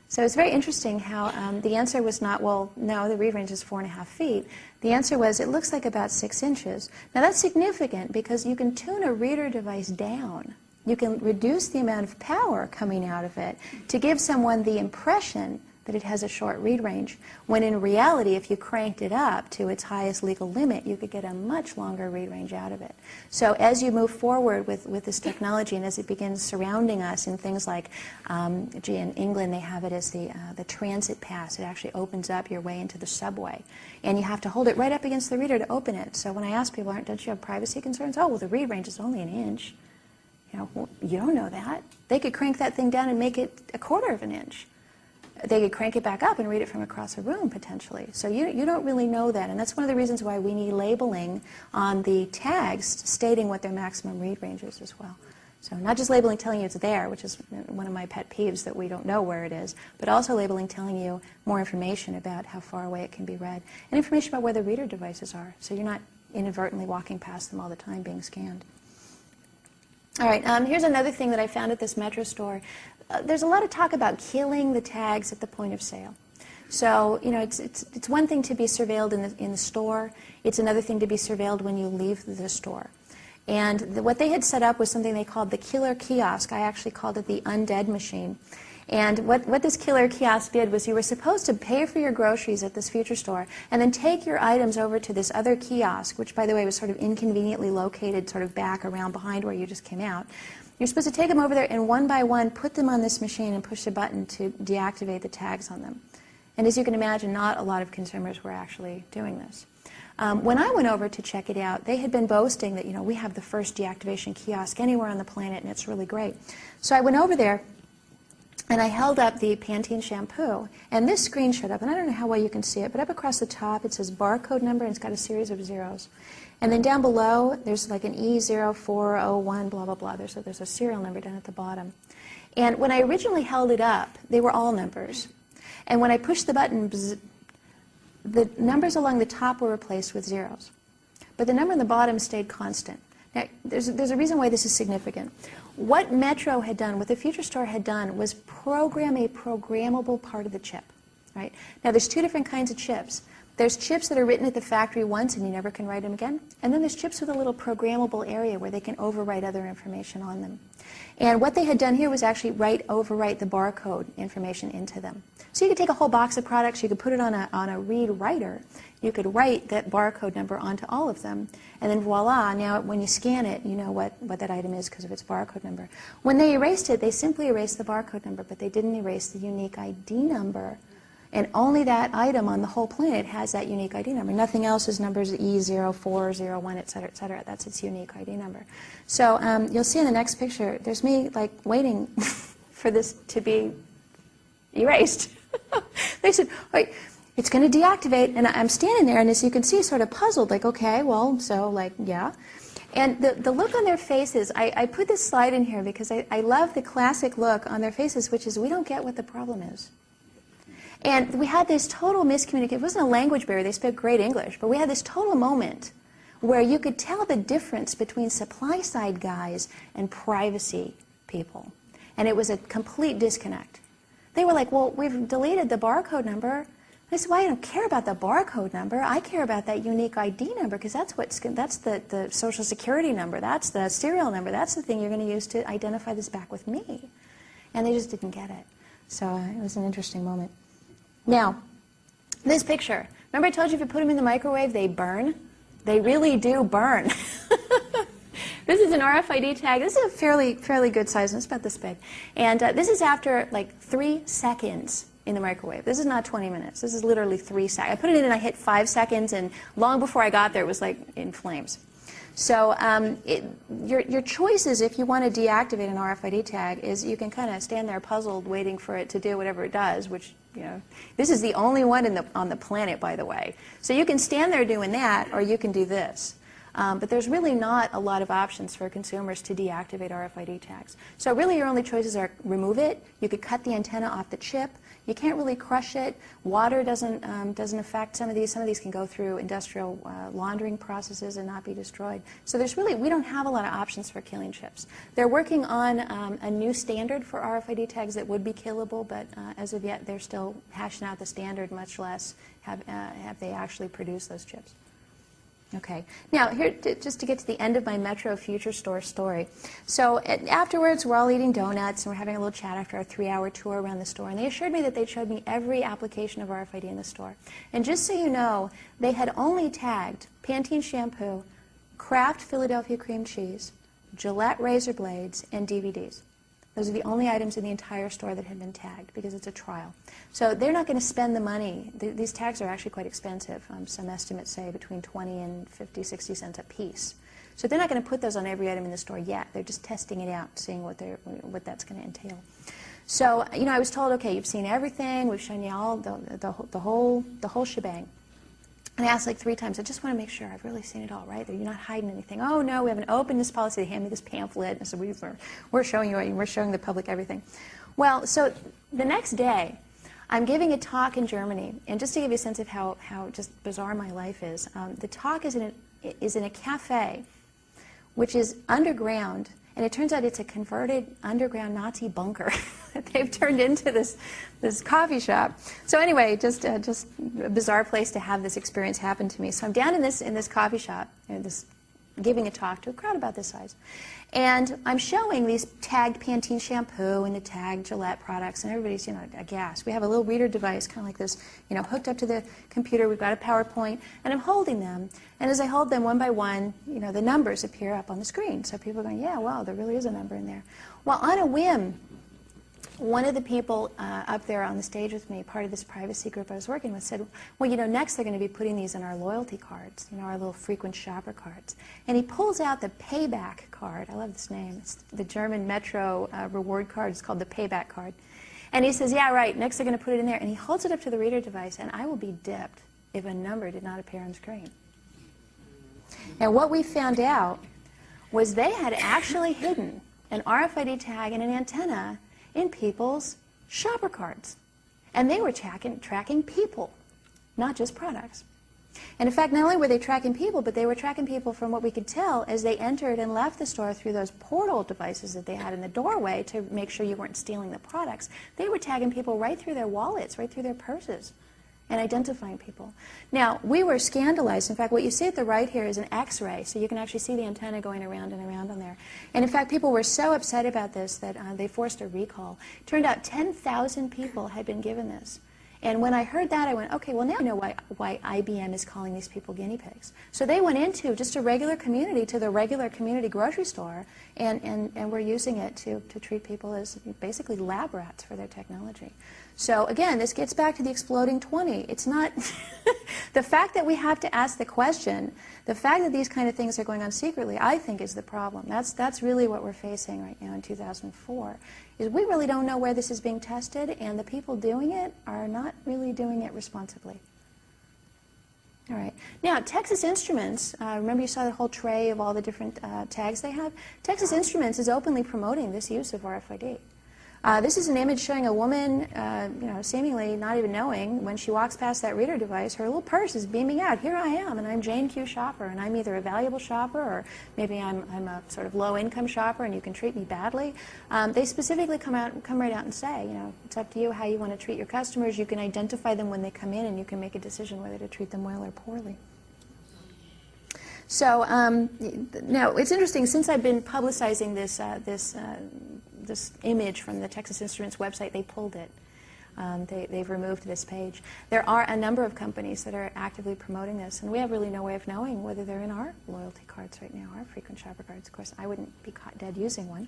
So it's very interesting how the answer was not, well, no, the read range is 4.5 feet. The answer was, it looks like about 6 inches. Now that's significant because you can tune a reader device down. You can reduce the amount of power coming out of it to give someone the impression that it has a short read range, when in reality, if you cranked it up to its highest legal limit, you could get a much longer read range out of it. So as you move forward with this technology, and as it begins surrounding us in things like, in England they have it as the transit pass. It actually opens up your way into the subway. And you have to hold it right up against the reader to open it. So when I ask people, don't you have privacy concerns? Oh, well, the read range is only 1 inch. Well, you don't know that. They could crank that thing down and make it 1/4 of an inch. They could crank it back up and read it from across a room, potentially. So you don't really know that, and that's one of the reasons why we need labeling on the tags stating what their maximum read range is as well. So not just labeling telling you it's there, which is one of my pet peeves that we don't know where it is, but also labeling telling you more information about how far away it can be read, and information about where the reader devices are, so you're not inadvertently walking past them all the time being scanned. All right, here's another thing that I found at this Metro store. There's a lot of talk about killing the tags at the point of sale. So, it's one thing to be surveilled in the store. It's another thing to be surveilled when you leave the store. And what they had set up was something they called the killer kiosk. I actually called it the undead machine. And what this killer kiosk did was you were supposed to pay for your groceries at this future store and then take your items over to this other kiosk, which, by the way, was sort of inconveniently located sort of back around behind where you just came out. You're supposed to take them over there and one by one put them on this machine and push a button to deactivate the tags on them. And as you can imagine, not a lot of consumers were actually doing this. When I went over to check it out, they had been boasting that, we have the first deactivation kiosk anywhere on the planet and it's really great. So I went over there And I held up the Pantene shampoo, and this screen showed up, and I don't know how well you can see it, but up across the top it says barcode number, and it's got a series of zeros. And then down below, there's like an E0401, blah, blah, blah. There's a serial number down at the bottom. And when I originally held it up, they were all numbers. And when I pushed the button, bzz, the numbers along the top were replaced with zeros. But the number on the bottom stayed constant. Now, there's a reason why this is significant. What Metro had done, what the Future Store had done, was program a programmable part of the chip. Right? Now, there's two different kinds of chips. There's chips that are written at the factory once and you never can write them again. And then there's chips with a little programmable area where they can overwrite other information on them. And what they had done here was actually overwrite the barcode information into them. So you could take a whole box of products, you could put it on a read writer, you could write that barcode number onto all of them, and then voila, now when you scan it, you know what that item is because of its barcode number. When they erased it, they simply erased the barcode number, but they didn't erase the unique ID number. And only that item on the whole planet has that unique ID number. Nothing else is numbers E0401, et cetera, et cetera. That's its unique ID number. So you'll see in the next picture, there's me like waiting for this to be erased. They said, wait, it's going to deactivate. And I'm standing there, and as you can see, sort of puzzled, like, okay, well, so, like, yeah. And the look on their faces, I put this slide in here because I love the classic look on their faces, which is we don't get what the problem is. And we had this total miscommunication. It wasn't a language barrier. They spoke great English. But we had this total moment where you could tell the difference between supply-side guys and privacy people. And it was a complete disconnect. They were like, well, we've deleted the barcode number. I said, well, I don't care about the barcode number. I care about that unique ID number because that's the Social Security number. That's the serial number. That's the thing you're going to use to identify this back with me. And they just didn't get it. So it was an interesting moment. Now, this picture. Remember I told you if you put them in the microwave, they burn? They really do burn. This is an RFID tag. This is a fairly good size. It's about this big. And this is after like 3 seconds in the microwave. This is not 20 minutes. This is literally 3 seconds. I put it in and I hit 5 seconds, and long before I got there, it was like in flames. So your choices, if you want to deactivate an RFID tag, is you can kind of stand there puzzled waiting for it to do whatever it does, which, you know, this is the only one on the planet, by the way. So you can stand there doing that, or you can do this. But there's really not a lot of options for consumers to deactivate RFID tags. So really your only choices are remove it. You could cut the antenna off the chip. You can't really crush it. Water doesn't affect some of these. Some of these can go through industrial laundering processes and not be destroyed. So we don't have a lot of options for killing chips. They're working on a new standard for RFID tags that would be killable, but as of yet they're still hashing out the standard, much less have they actually produced those chips. Okay. Now, here, just to get to the end of my Metro Future Store story. So afterwards, we're all eating donuts, and we're having a little chat after our 3-hour tour around the store. And they assured me that they'd showed me every application of RFID in the store. And just so you know, they had only tagged Pantene shampoo, Kraft Philadelphia cream cheese, Gillette razor blades, and DVDs. Those are the only items in the entire store that had been tagged because it's a trial. So they're not going to spend the money. These tags are actually quite expensive. Some estimates say between 20 and 50, 60 cents a piece. So they're not going to put those on every item in the store yet. They're just testing it out, seeing what that's going to entail. So, you know, I was told, okay, you've seen everything. We've shown you all the whole shebang. And I asked like 3 times, I just want to make sure I've really seen it all, right? That you're not hiding anything. Oh, no, we have an openness policy. They hand me this pamphlet. And so we're showing you, we're showing the public everything. Well, so the next day, I'm giving a talk in Germany. And just to give you a sense of how just bizarre my life is, the talk is in a cafe, which is underground. And it turns out it's a converted underground Nazi bunker that they've turned into this coffee shop. So anyway, just a bizarre place to have this experience happen to me. So I'm down in this coffee shop, giving a talk to a crowd about this size. And I'm showing these tagged Pantene shampoo and the tagged Gillette products, and everybody's, you know, aghast. We have a little reader device, kind of like this, you know, hooked up to the computer. We've got a PowerPoint, and I'm holding them. And as I hold them one by one, you know, the numbers appear up on the screen. So people are going, yeah, wow, there really is a number in there. Well, on a whim, one of the people up there on the stage with me, part of this privacy group I was working with, said, well, you know, next they're going to be putting these in our loyalty cards, you know, our little frequent shopper cards. And he pulls out the payback card. I love this name. It's the German Metro reward card. It's called the payback card. And he says, yeah, right, next they're going to put it in there. And he holds it up to the reader device, and I will be dipped if a number did not appear on screen. Now, what we found out was they had actually hidden an RFID tag and an antenna in people's shopper cards. And they were tracking people, not just products. And in fact, not only were they tracking people, but they were tracking people from what we could tell as they entered and left the store through those portal devices that they had in the doorway to make sure you weren't stealing the products. They were tagging people right through their wallets, right through their purses, and identifying people. Now, we were scandalized. In fact, what you see at the right here is an X-ray, so you can actually see the antenna going around and around on there. And in fact, people were so upset about this that they forced a recall. Turned out 10,000 people had been given this. And when I heard that, I went, okay, well, now I know why IBM is calling these people guinea pigs. So they went into just a regular community, to the regular community grocery store, and were using it to treat people as basically lab rats for their technology. So again, this gets back to the exploding 20. It's not the fact that we have to ask the question, the fact that these kind of things are going on secretly, I think is the problem. That's really what we're facing right now in 2004, is we really don't know where this is being tested, and the people doing it are not really doing it responsibly. All right. Now, Texas Instruments, remember you saw the whole tray of all the different tags they have? Texas Instruments is openly promoting this use of RFID. This is an image showing a woman, seemingly not even knowing, when she walks past that reader device, her little purse is beaming out. Here I am, and I'm Jane Q. Shopper, and I'm either a valuable shopper, or maybe I'm a sort of low-income shopper, and you can treat me badly. They specifically come right out and say, it's up to you how you want to treat your customers. You can identify them when they come in, and you can make a decision whether to treat them well or poorly. So now it's interesting. Since I've been publicizing this image from the Texas Instruments website, they pulled it. They've removed this page. There are a number of companies that are actively promoting this, and we have really no way of knowing whether they're in our loyalty cards right now, our frequent shopper cards. Of course, I wouldn't be caught dead using one,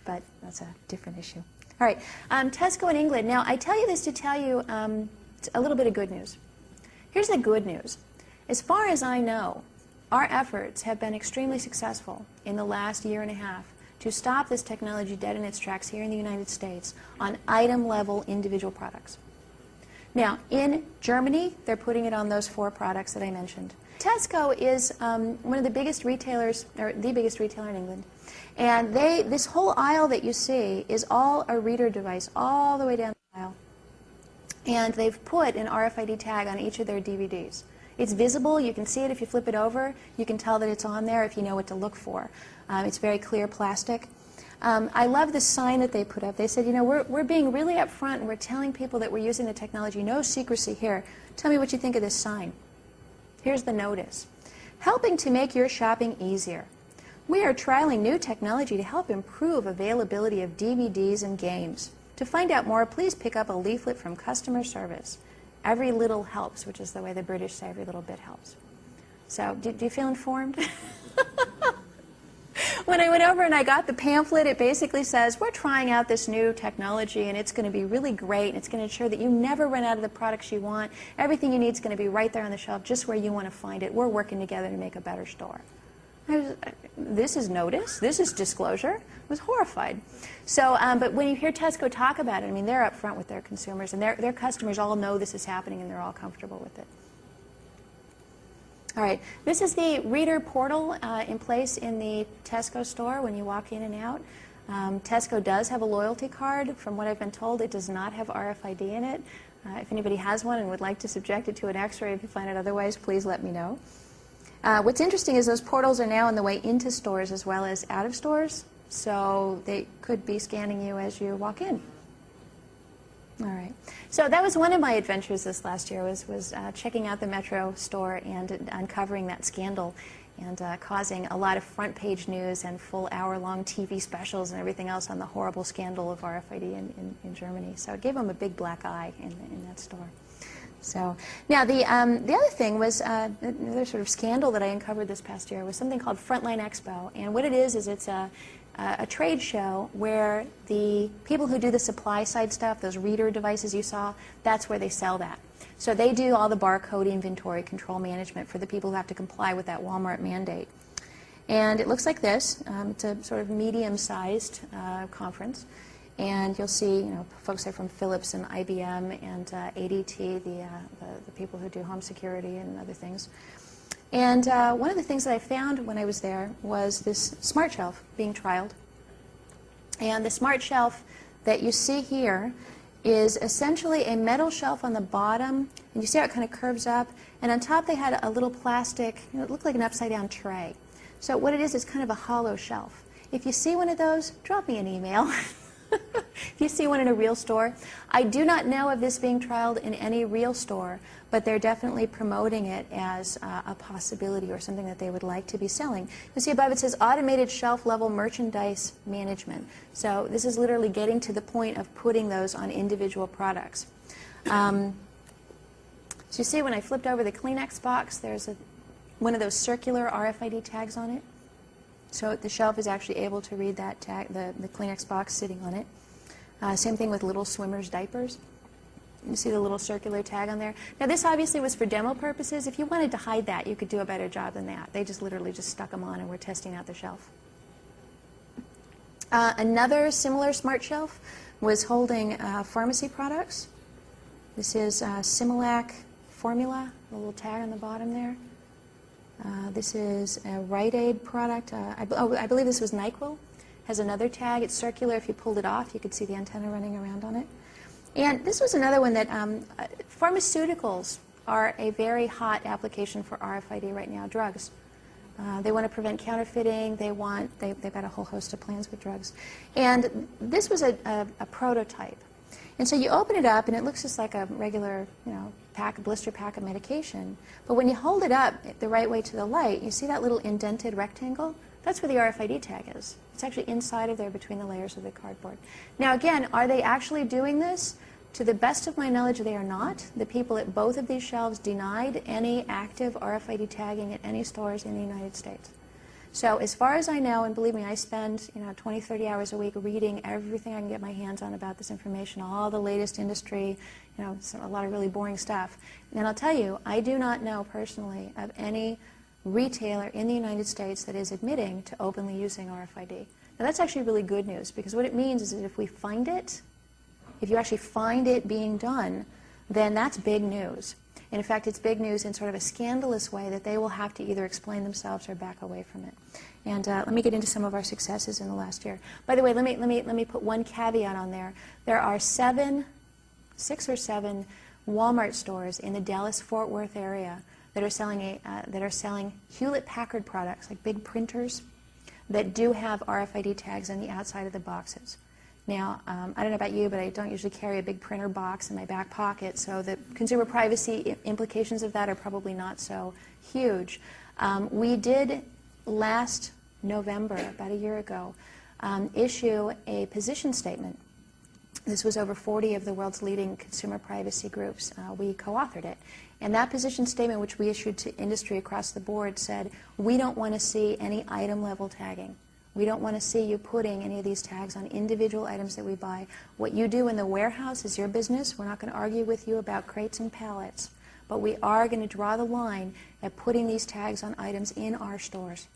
but that's a different issue. All right, Tesco in England. Now, I tell you this to tell you a little bit of good news. Here's the good news. As far as I know, our efforts have been extremely successful in the last year and a half to stop this technology dead in its tracks here in the United States on item-level individual products. Now, in Germany, they're putting it on those 4 products that I mentioned. Tesco is one of the biggest retailers, or the biggest retailer in England. And this whole aisle that you see is all a reader device, all the way down the aisle. And they've put an RFID tag on each of their DVDs. It's visible. You can see it if you flip it over. You can tell that it's on there if you know what to look for. It's very clear plastic. I love the sign that they put up. They said, we're being really upfront, and we're telling people that we're using the technology. No secrecy here. Tell me what you think of this sign. Here's the notice. Helping to make your shopping easier. We are trialing new technology to help improve availability of DVDs and games. To find out more, please pick up a leaflet from customer service. Every little helps, which is the way the British say every little bit helps. So, do you feel informed? When I went over and I got the pamphlet, it basically says, we're trying out this new technology, and it's going to be really great, and it's going to ensure that you never run out of the products you want. Everything you need is going to be right there on the shelf, just where you want to find it. We're working together to make a better store. This is notice. This is disclosure. I was horrified. So, but when you hear Tesco talk about it, I mean, they're up front with their consumers, and their customers all know this is happening, and they're all comfortable with it. All right, this is the reader portal in place in the Tesco store when you walk in and out. Tesco does have a loyalty card. From what I've been told, it does not have RFID in it. If anybody has one and would like to subject it to an X-ray, if you find it otherwise, please let me know. What's interesting is those portals are now on the way into stores as well as out of stores, so they could be scanning you as you walk in. All right. So that was one of my adventures this last year, was checking out the Metro store and uncovering that scandal and causing a lot of front-page news and full hour-long TV specials and everything else on the horrible scandal of RFID in Germany. So it gave them a big black eye in that store. So now the other thing was another sort of scandal that I uncovered this past year was something called Frontline Expo, and what it is it's a trade show where the people who do the supply side stuff, those reader devices you saw, that's where they sell that. So they do all the barcode inventory control management for the people who have to comply with that Walmart mandate. And it looks like this. It's a sort of medium-sized conference. And you'll see, folks there from Philips and IBM and ADT, the people who do home security and other things. And one of the things that I found when I was there was this smart shelf being trialed. And the smart shelf that you see here is essentially a metal shelf on the bottom, and you see how it kind of curves up, and on top they had a little plastic, it looked like an upside-down tray. So what it is kind of a hollow shelf. If you see one of those, drop me an email. If you see one in a real store. I do not know of this being trialed in any real store, but they're definitely promoting it as a possibility or something that they would like to be selling. You see above it says automated shelf level merchandise management. So this is literally getting to the point of putting those on individual products. So you see when I flipped over the Kleenex box, there's one of those circular RFID tags on it. So the shelf is actually able to read that tag, the Kleenex box sitting on it. Same thing with little swimmers' diapers. You see the little circular tag on there. Now this obviously was for demo purposes. If you wanted to hide that, you could do a better job than that. They just literally just stuck them on and were testing out the shelf. Another similar smart shelf was holding pharmacy products. This is Similac Formula, the little tag on the bottom there. This is a Rite Aid product. I believe this was NyQuil. Has another tag. It's circular. If you pulled it off, you could see the antenna running around on it. And this was another one that pharmaceuticals are a very hot application for RFID right now. Drugs. They want to prevent counterfeiting. They've got a whole host of plans with drugs. And this was a prototype. And so you open it up, and it looks just like a regular, blister pack of medication. But when you hold it up the right way to the light, you see that little indented rectangle? That's where the RFID tag is. It's actually inside of there between the layers of the cardboard. Now again, are they actually doing this? To the best of my knowledge, they are not. The people at both of these shelves denied any active RFID tagging at any stores in the United States. So as far as I know, and believe me, I spend 20, 30 hours a week reading everything I can get my hands on about this information, all the latest industry, a lot of really boring stuff. And I'll tell you, I do not know personally of any retailer in the United States that is admitting to openly using RFID. Now that's actually really good news, because what it means is that if we find it, if you actually find it being done, then that's big news. And in fact, it's big news in sort of a scandalous way that they will have to either explain themselves or back away from it. And let me get into some of our successes in the last year. By the way, let me put one caveat on there. There are 6 or 7 Walmart stores in the Dallas-Fort Worth area that are selling Hewlett-Packard products, like big printers, that do have RFID tags on the outside of the boxes. Now, I don't know about you, but I don't usually carry a big printer box in my back pocket, so the consumer privacy implications of that are probably not so huge. We did last November, about a year ago, issue a position statement. This was over 40 of the world's leading consumer privacy groups. We co-authored it. And that position statement, which we issued to industry across the board, said, we don't want to see any item level tagging. We don't want to see you putting any of these tags on individual items that we buy. What you do in the warehouse is your business. We're not going to argue with you about crates and pallets. But we are going to draw the line at putting these tags on items in our stores.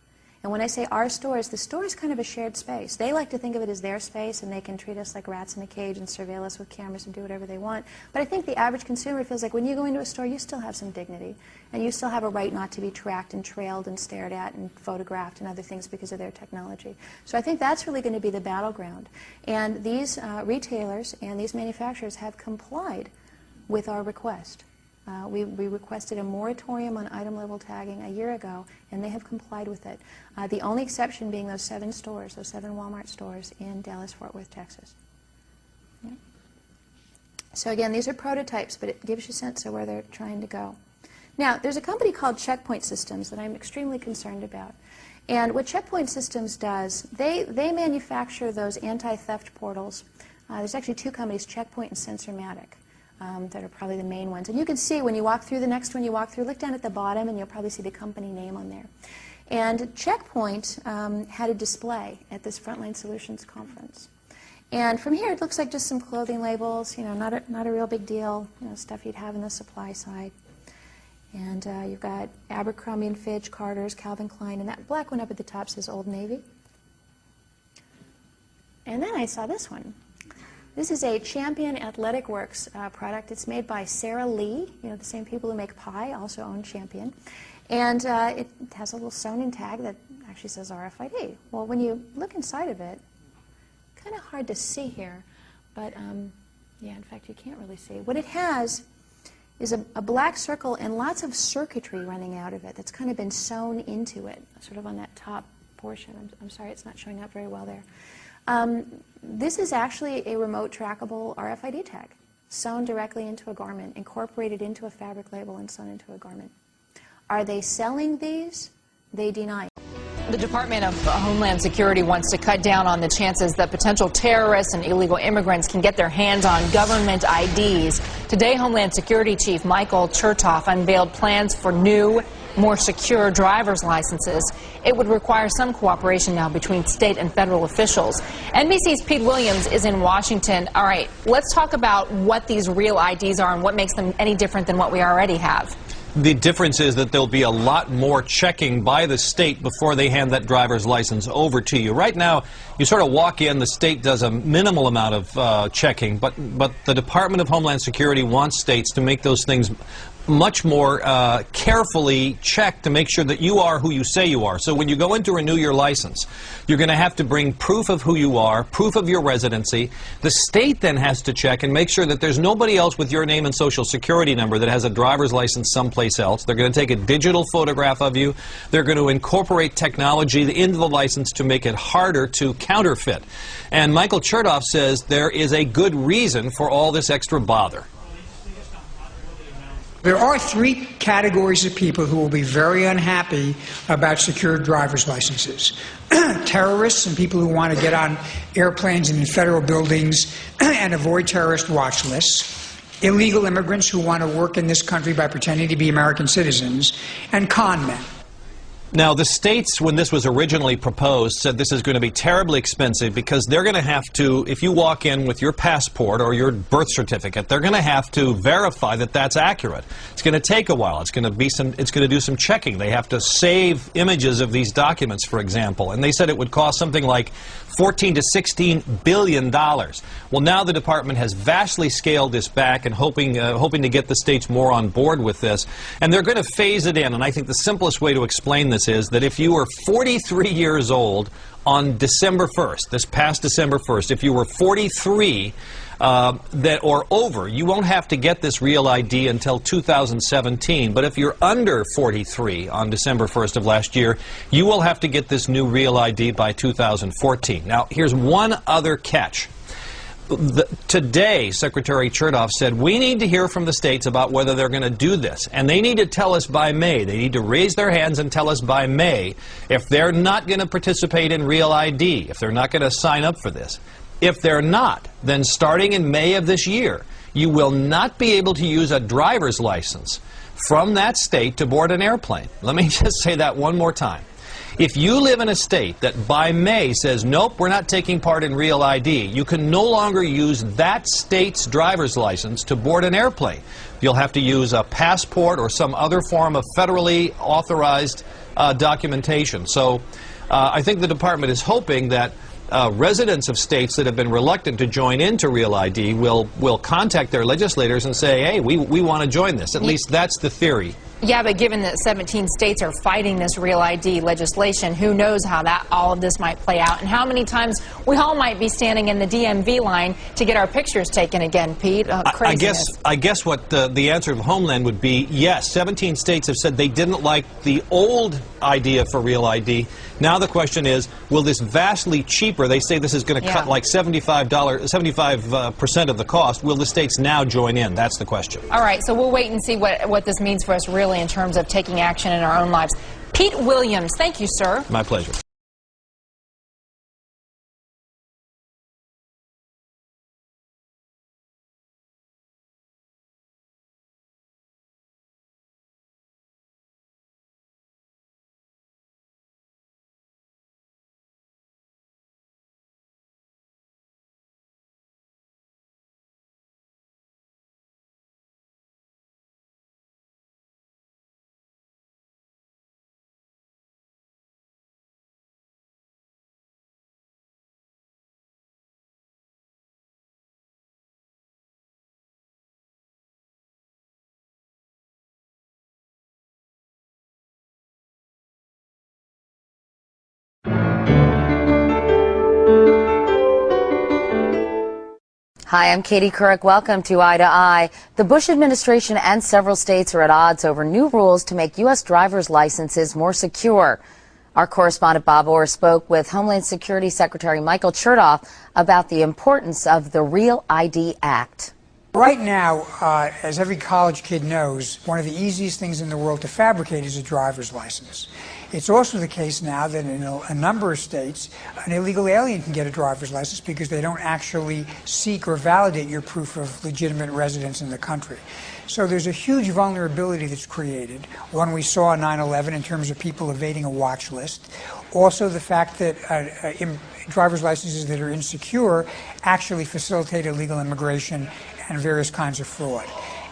And when I say our stores, the store is kind of a shared space. They like to think of it as their space, and they can treat us like rats in a cage and surveil us with cameras and do whatever they want. But I think the average consumer feels like when you go into a store, you still have some dignity. And you still have a right not to be tracked and trailed and stared at and photographed and other things because of their technology. So I think that's really going to be the battleground. And these retailers and these manufacturers have complied with our request. We requested a moratorium on item-level tagging a year ago, and they have complied with it. The only exception being those 7 stores, those 7 Walmart stores in Dallas-Fort Worth, Texas. Yeah. So again, these are prototypes, but it gives you a sense of where they're trying to go. Now, there's a company called Checkpoint Systems that I'm extremely concerned about. And what Checkpoint Systems does, they manufacture those anti-theft portals. There's actually 2 companies, Checkpoint and Sensormatic. That are probably the main ones. And you can see when you walk through the next one you walk through, look down at the bottom and you'll probably see the company name on there. And Checkpoint had a display at this Frontline Solutions conference. And from here it looks like just some clothing labels, not a real big deal, stuff you'd have in the supply side. And you've got Abercrombie & Fitch, Carter's, Calvin Klein, and that black one up at the top says Old Navy. And then I saw this one. This is a Champion Athletic Works product. It's made by Sara Lee. You know, the same people who make pie also own Champion. And it has a little sewn-in tag that actually says RFID. Well, when you look inside of it, kind of hard to see here, but yeah, in fact, you can't really see. What it has is a black circle and lots of circuitry running out of it that's kind of been sewn into it, sort of on that top portion. I'm sorry, it's not showing up very well there. This is actually a remote trackable RFID tag, sewn directly into a garment, incorporated into a fabric label and sewn into a garment. Are they selling these? They deny it. The Department of Homeland Security wants to cut down on the chances that potential terrorists and illegal immigrants can get their hands on government IDs. Today, Homeland Security Chief Michael Chertoff unveiled plans for new, more secure driver's licenses. It would require some cooperation now between state and federal officials. NBC's Pete Williams is in Washington. All right, let's talk about what these real IDs are and what makes them any different than what we already have. The difference is that there'll be a lot more checking by the state before they hand that driver's license over to you. Right now, you sort of walk in, the state does a minimal amount of checking, but the Department of Homeland Security wants states to make those things much more carefully checked to make sure that you are who you say you are. So when you go in to renew your license, you're going to have to bring proof of who you are, proof of your residency. The state then has to check and make sure that there's nobody else with your name and social security number that has a driver's license someplace else. They're going to take a digital photograph of you. They're going to incorporate technology into the license to make it harder to counterfeit. And Michael Chertoff says there is a good reason for all this extra bother. There are three categories of people who will be very unhappy about secured driver's licenses. Terrorists and people who want to get on airplanes and in federal buildings and avoid terrorist watch lists. Illegal immigrants who want to work in this country by pretending to be American citizens. And con men. Now, the states, when this was originally proposed, said this is going to be terribly expensive because they're going to have to, if you walk in with your passport or your birth certificate, they're going to have to verify that that's accurate. It's going to take a while. It's going to do some checking. They have to save images of these documents, for example. And they said it would cost something like $14 to $16 billion. Well, now the department has vastly scaled this back and hoping to get the states more on board with this. And they're going to phase it in. And I think the simplest way to explain this is that if you were 43 years old on December 1st, this past December 1st, if you were 43 or over, you won't have to get this real ID until 2017. But if you're under 43 on December 1st of last year, you will have to get this new real ID by 2014. Now, here's one other catch. Today, Secretary Chertoff said, we need to hear from the states about whether they're going to do this. And they need to tell us by May. They need to raise their hands and tell us by May if they're not going to participate in Real ID, if they're not going to sign up for this. If they're not, then starting in May of this year, you will not be able to use a driver's license from that state to board an airplane. Let me just say that one more time. If you live in a state that by May says, nope, we're not taking part in Real ID, you can no longer use that state's driver's license to board an airplane. You'll have to use a passport or some other form of federally authorized documentation. So I think the department is hoping that residents of states that have been reluctant to join into Real ID will contact their legislators and say, hey, we want to join this. At least that's the theory. Yeah, but given that 17 states are fighting this Real ID legislation, who knows how all of this might play out and how many times we all might be standing in the DMV line to get our pictures taken again, Pete. Craziness. I guess what the answer of Homeland would be, yes, 17 states have said they didn't like the old idea for Real ID. Now the question is, will this vastly cheaper, they say this is going to cut like 75% of the cost, will the states now join in? That's the question. All right, so we'll wait and see what this means for us really in terms of taking action in our own lives. Pete Williams, thank you, sir. My pleasure. Hi, I'm Katie Couric. Welcome to Eye to Eye. The Bush administration and several states are at odds over new rules to make U.S. driver's licenses more secure. Our correspondent Bob Orr spoke with Homeland Security Secretary Michael Chertoff about the importance of the Real ID Act. Right now, as every college kid knows, one of the easiest things in the world to fabricate is a driver's license. It's also the case now that in a number of states, an illegal alien can get a driver's license because they don't actually seek or validate your proof of legitimate residence in the country. So there's a huge vulnerability that's created, one we saw on 9/11 in terms of people evading a watch list. Also the fact that driver's licenses that are insecure actually facilitate illegal immigration and various kinds of fraud.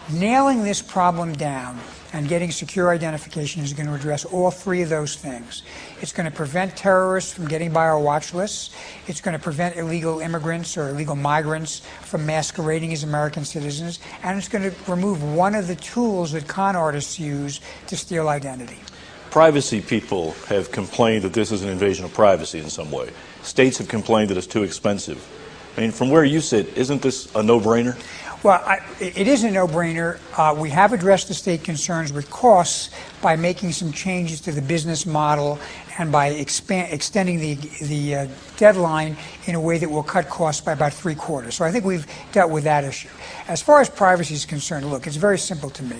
Nailing this problem down and getting secure identification is going to address all three of those things. It's going to prevent terrorists from getting by our watch lists. It's going to prevent illegal immigrants or illegal migrants from masquerading as American citizens. And it's going to remove one of the tools that con artists use to steal identity. Privacy people have complained that this is an invasion of privacy in some way. States have complained that it's too expensive. I mean, from where you sit, isn't this a no-brainer? Well, it is a no-brainer. We have addressed the state concerns with costs by making some changes to the business model and by extending the deadline in a way that will cut costs by about 3/4. So I think we've dealt with that issue. As far as privacy is concerned, look, it's very simple to me.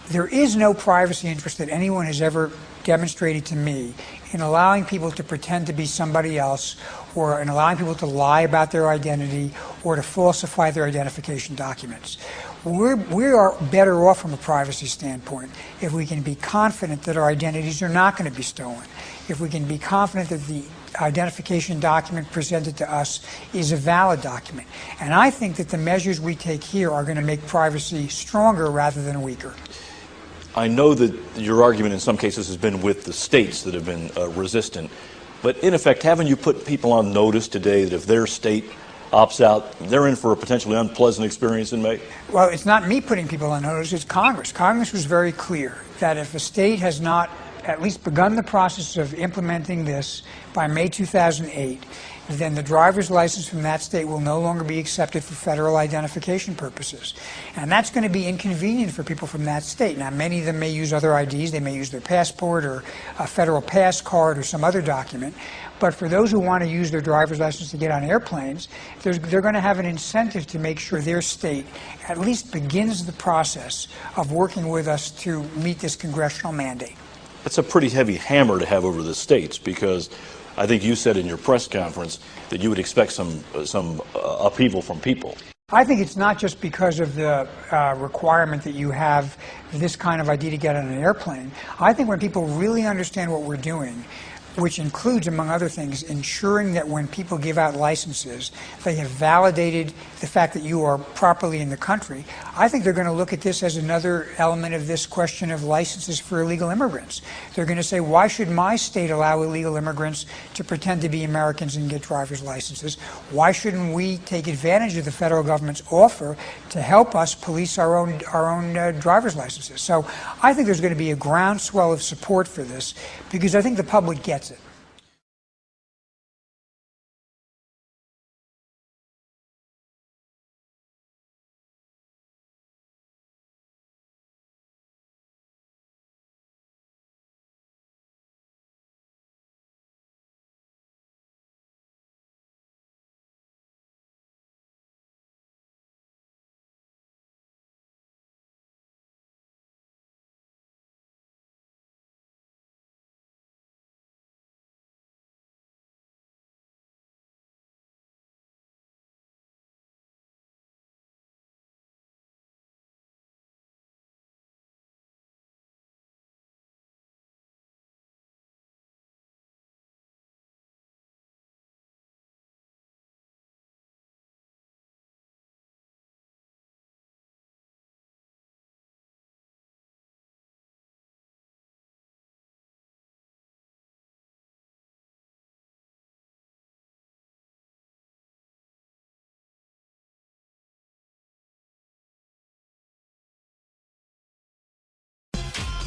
There is no privacy interest that anyone has ever demonstrated to me in allowing people to pretend to be somebody else or in allowing people to lie about their identity or to falsify their identification documents. We are better off from a privacy standpoint if we can be confident that our identities are not going to be stolen, if we can be confident that the identification document presented to us is a valid document. And I think that the measures we take here are going to make privacy stronger rather than weaker. I know that your argument in some cases has been with the states that have been resistant, but in effect, haven't you put people on notice today that if their state opts out, they're in for a potentially unpleasant experience in May? Well, it's not me putting people on notice, it's Congress. Congress was very clear that if a state has not at least begun the process of implementing this by May 2008, then the driver's license from that state will no longer be accepted for federal identification purposes. And that's going to be inconvenient for people from that state. Now, many of them may use other IDs. They may use their passport or a federal pass card or some other document. But for those who want to use their driver's license to get on airplanes, they're going to have an incentive to make sure their state at least begins the process of working with us to meet this congressional mandate. That's a pretty heavy hammer to have over the states, because I think you said in your press conference that you would expect some upheaval from people. I think it's not just because of the requirement that you have this kind of ID to get on an airplane. I think when people really understand what we're doing, which includes, among other things, ensuring that when people give out licenses, they have validated the fact that you are properly in the country. I think they're going to look at this as another element of this question of licenses for illegal immigrants. They're going to say, why should my state allow illegal immigrants to pretend to be Americans and get driver's licenses? Why shouldn't we take advantage of the federal government's offer to help us police our own driver's licenses? So I think there's going to be a groundswell of support for this, because I think the public gets it.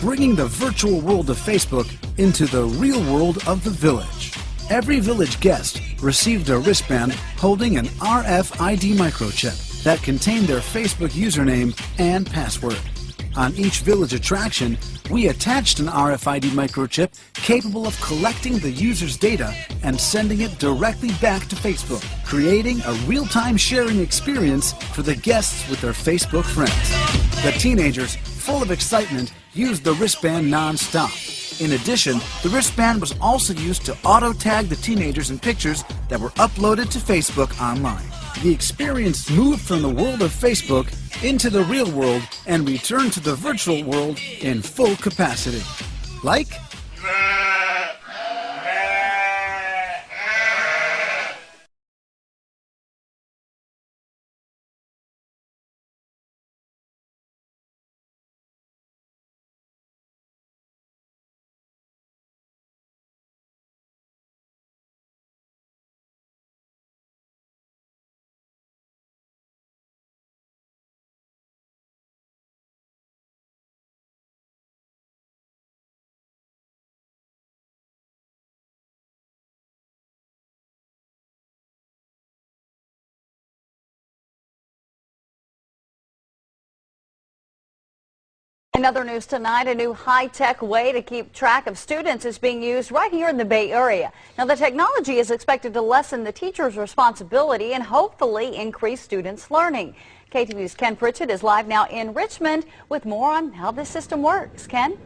Bringing the virtual world of Facebook into the real world of the village. Every village guest received a wristband holding an RFID microchip that contained their Facebook username and password. On each village attraction, we attached an RFID microchip capable of collecting the user's data and sending it directly back to Facebook, creating a real-time sharing experience for the guests with their Facebook friends. The teenagers, full of excitement, used the wristband non-stop. In addition, the wristband was also used to auto-tag the teenagers in pictures that were uploaded to Facebook online. The experience moved from the world of Facebook into the real world and returned to the virtual world in full capacity. Like? In other news tonight, a new high-tech way to keep track of students is being used right here in the Bay Area. Now, the technology is expected to lessen the teacher's responsibility and hopefully increase students' learning. KTVU's Ken Pritchett is live now in Richmond with more on how this system works. Ken?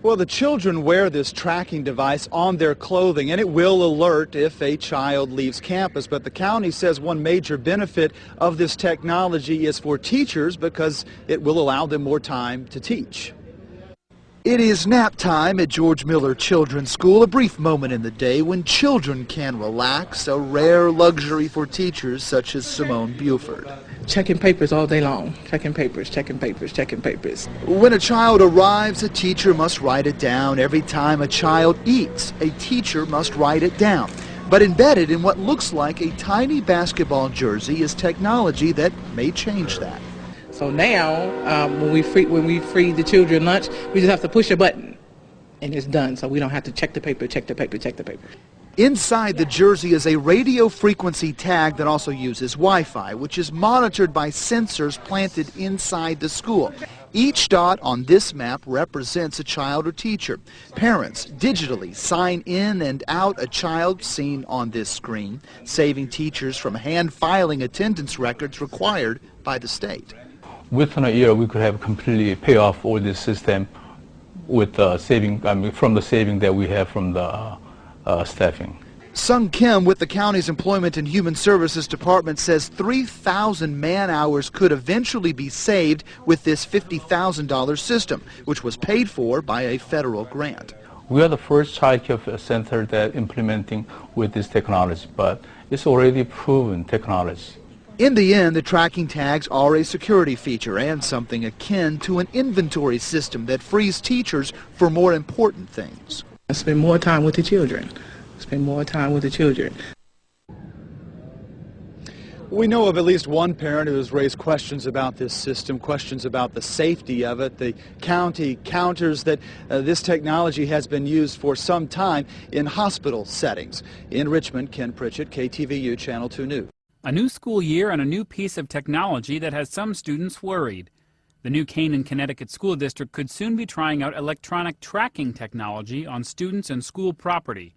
Well, the children wear this tracking device on their clothing, and it will alert if a child leaves campus. But the county says one major benefit of this technology is for teachers because it will allow them more time to teach. It is nap time at George Miller Children's School, a brief moment in the day when children can relax, a rare luxury for teachers such as Simone Buford. Checking papers all day long, checking papers, checking papers, checking papers. When a child arrives, a teacher must write it down. Every time a child eats, a teacher must write it down. But embedded in what looks like a tiny basketball jersey is technology that may change that. So now, when we feed the children lunch, we just have to push a button, and it's done. So we don't have to check the paper, check the paper, check the paper. Inside the jersey is a radio frequency tag that also uses Wi-Fi, which is monitored by sensors planted inside the school. Each dot on this map represents a child or teacher. Parents digitally sign in and out a child seen on this screen, saving teachers from hand-filing attendance records required by the state. Within a year, we could have completely pay off all this system with from the saving that we have from the staffing. Sung Kim with the county's Employment and Human Services Department says 3,000 man-hours could eventually be saved with this $50,000 system, which was paid for by a federal grant. We are the first child care center that implementing with this technology, but it's already proven technology. In the end, the tracking tags are a security feature and something akin to an inventory system that frees teachers for more important things. Spend more time with the children. Spend more time with the children. We know of at least one parent who has raised questions about this system, questions about the safety of it. The county counters that this technology has been used for some time in hospital settings. In Richmond, Ken Pritchett, KTVU Channel 2 News. A new school year and a new piece of technology that has some students worried. The new Canaan, Connecticut School District could soon be trying out electronic tracking technology on students and school property.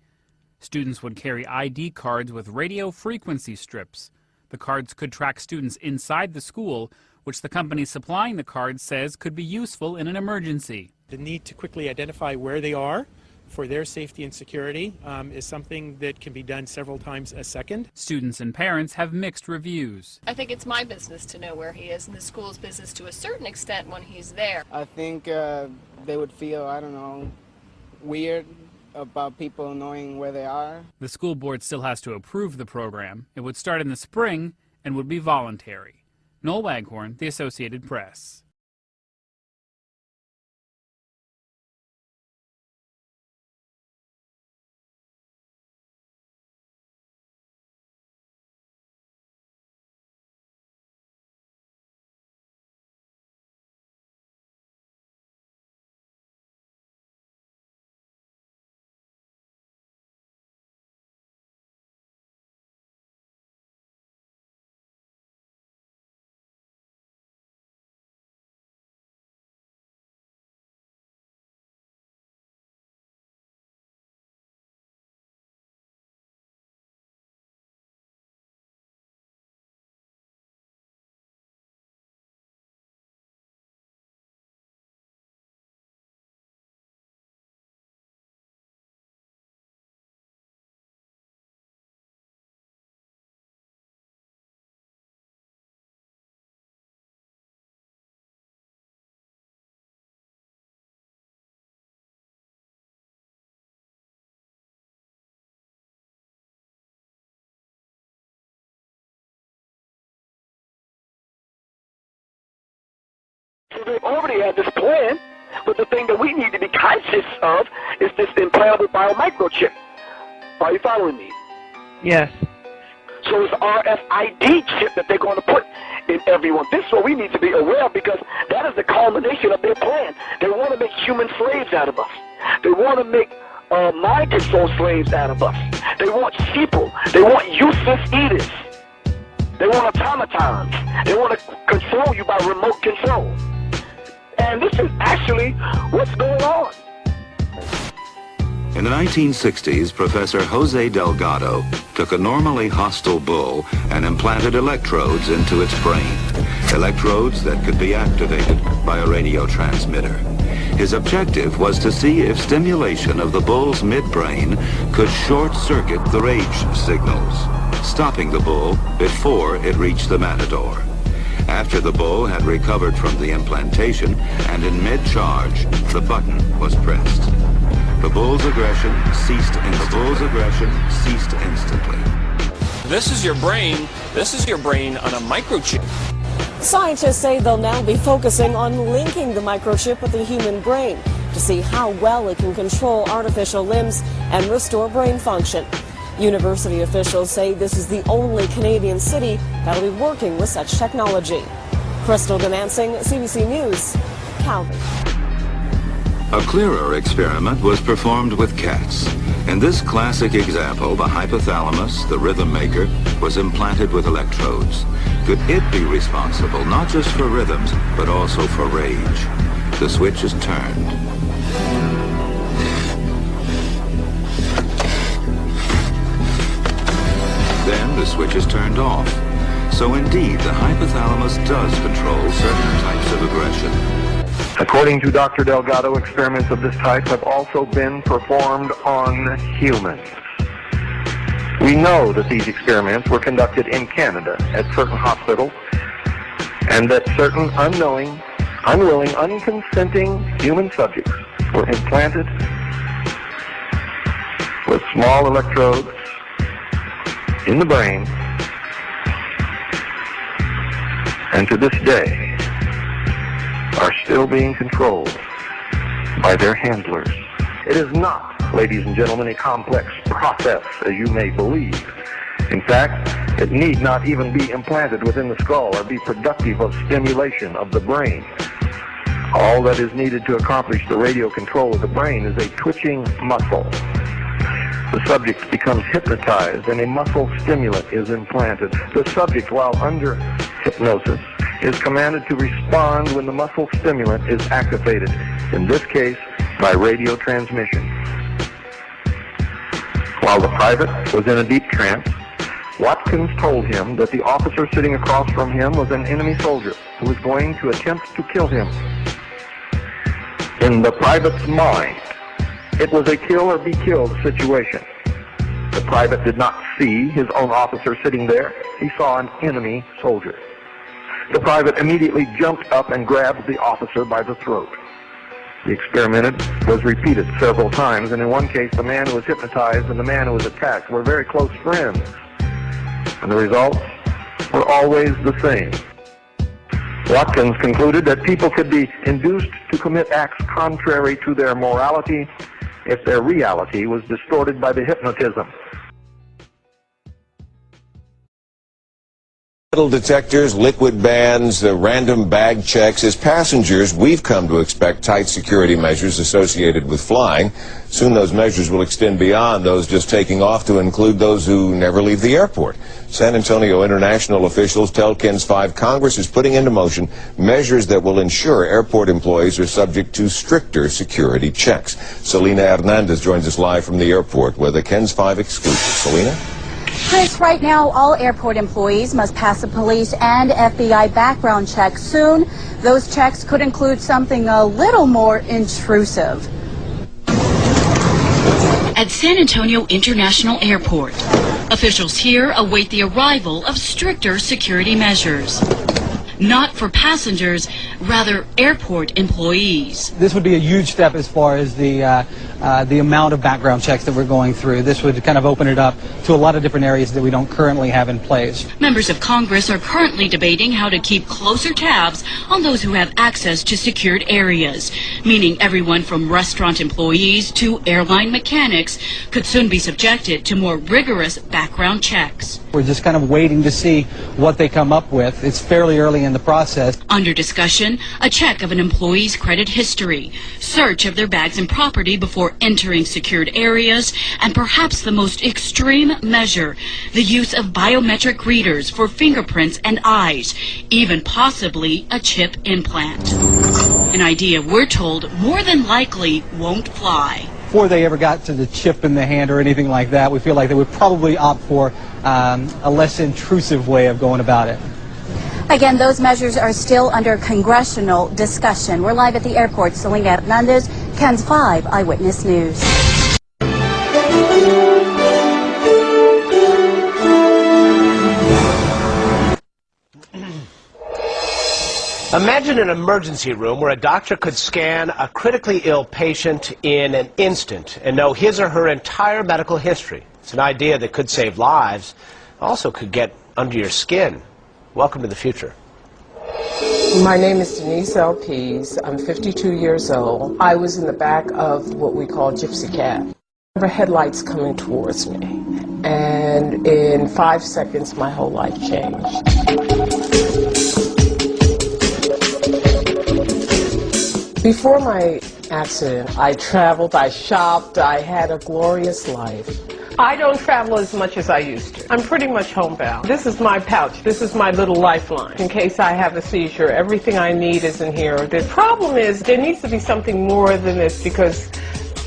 Students would carry ID cards with radio frequency strips. The cards could track students inside the school, which the company supplying the cards says could be useful in an emergency. The need to quickly identify where they are for their safety and security is something that can be done several times a second. Students and parents have mixed reviews. I think it's my business to know where he is, and the school's business to a certain extent when he's there. I think they would feel, I don't know, weird about people knowing where they are. The school board still has to approve the program. It would start in the spring and would be voluntary. Noel Waghorn, The Associated Press. they already have this plan, but the thing that we need to be conscious of is this implantable biomicrochip. Are you following me? Yes. So it's RFID chip that they're going to put in everyone. This is what we need to be aware of, because that is the culmination of their plan. They want to make human slaves out of us. They want to make mind control slaves out of us. They want sheeple. They want useless eaters. They want automatons. They want to control you by remote control. And this is actually what's going on. In the 1960s, Professor Jose Delgado took a normally hostile bull and implanted electrodes into its brain. Electrodes that could be activated by a radio transmitter. His objective was to see if stimulation of the bull's midbrain could short-circuit the rage signals, stopping the bull before it reached the matador. After the bull had recovered from the implantation and in mid-charge, the button was pressed. The bull's aggression ceased instantly. This is your brain. This is your brain on a microchip. Scientists say they'll now be focusing on linking the microchip with the human brain to see how well it can control artificial limbs and restore brain function. University officials say this is the only Canadian city that will be working with such technology. Crystal Gamansing, CBC News, Calgary. A clearer experiment was performed with cats. In this classic example, the hypothalamus, the rhythm maker, was implanted with electrodes. Could it be responsible not just for rhythms, but also for rage? The switch is turned. Then the switch is turned off. So indeed, the hypothalamus does control certain types of aggression. According to Dr. Delgado, experiments of this type have also been performed on humans. We know that these experiments were conducted in Canada at certain hospitals, and that certain unwilling, unconsenting human subjects were implanted with small electrodes in the brain, and to this day are still being controlled by their handlers. It is not, ladies and gentlemen, a complex process as you may believe. In fact, it need not even be implanted within the skull or be productive of stimulation of the brain. All that is needed to accomplish the radio control of the brain is a twitching muscle. The subject becomes hypnotized and a muscle stimulant is implanted. The subject, while under hypnosis, is commanded to respond when the muscle stimulant is activated, in this case by radio transmission. While the private was in a deep trance, Watkins told him that the officer sitting across from him was an enemy soldier who was going to attempt to kill him. In the private's mind, it was a kill or be killed situation. The private did not see his own officer sitting there. He saw an enemy soldier. The private immediately jumped up and grabbed the officer by the throat. The experiment was repeated several times, and in one case the man who was hypnotized and the man who was attacked were very close friends. And the results were always the same. Watkins concluded that people could be induced to commit acts contrary to their morality if their reality was distorted by the hypnotism. Metal detectors, liquid bans, random bag checks. As passengers, we've come to expect tight security measures associated with flying. Soon those measures will extend beyond those just taking off to include those who never leave the airport. San Antonio international officials tell KENS 5 Congress is putting into motion measures that will ensure airport employees are subject to stricter security checks. Selena Hernandez joins us live from the airport with a KENS 5 exclusive. Selena? Chris, right now, all airport employees must pass a police and FBI background check soon. Those checks could include something a little more intrusive. At San Antonio International Airport, officials here await the arrival of stricter security measures. not for passengers, rather airport employees. This would be a huge step as far as the amount of background checks that we're going through. This would kind of open it up to a lot of different areas that we don't currently have in place. Members of Congress are currently debating how to keep closer tabs on those who have access to secured areas, meaning everyone from restaurant employees to airline mechanics could soon be subjected to more rigorous background checks. We're just kind of waiting to see what they come up with. It's fairly early in the process. Under discussion, a check of an employee's credit history, search of their bags and property before entering secured areas, and perhaps the most extreme measure, the use of biometric readers for fingerprints and eyes, even possibly a chip implant. An idea we're told more than likely won't fly. Before they ever got to the chip in the hand or anything like that, we feel like they would probably opt for a less intrusive way of going about it. Again, those measures are still under congressional discussion. We're live at the airport. Selena Hernandez, KENS 5 Eyewitness News. Imagine an emergency room where a doctor could scan a critically ill patient in an instant and know his or her entire medical history. It's an idea that could save lives, also could get under your skin. Welcome to the future. My name is Denise L. Pease. I'm 52 years old. I was in the back of what we call gypsy cab. There were headlights coming towards me, and in 5 seconds my whole life changed. Before my accident, I traveled, I shopped, I had a glorious life. I don't travel as much as I used to. I'm pretty much homebound. This is my pouch. This is my little lifeline. In case I have a seizure, everything I need is in here. The problem is there needs to be something more than this, because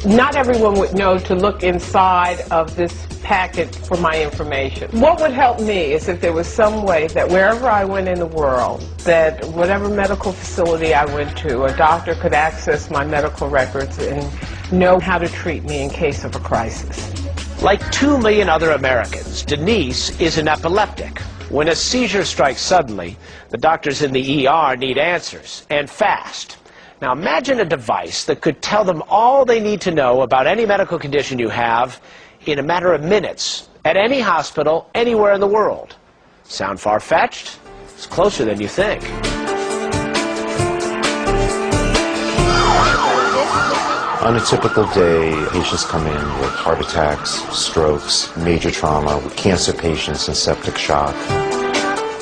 not everyone would know to look inside of this packet for my information. What would help me is if there was some way that wherever I went in the world, that whatever medical facility I went to, a doctor could access my medical records and know how to treat me in case of a crisis. Like 2 million other Americans, Denise is an epileptic. When a seizure strikes suddenly, the doctors in the ER need answers, and fast. Now imagine a device that could tell them all they need to know about any medical condition you have in a matter of minutes, at any hospital, anywhere in the world. Sound far-fetched? It's closer than you think. On a typical day, patients come in with heart attacks, strokes, major trauma, cancer patients in septic shock.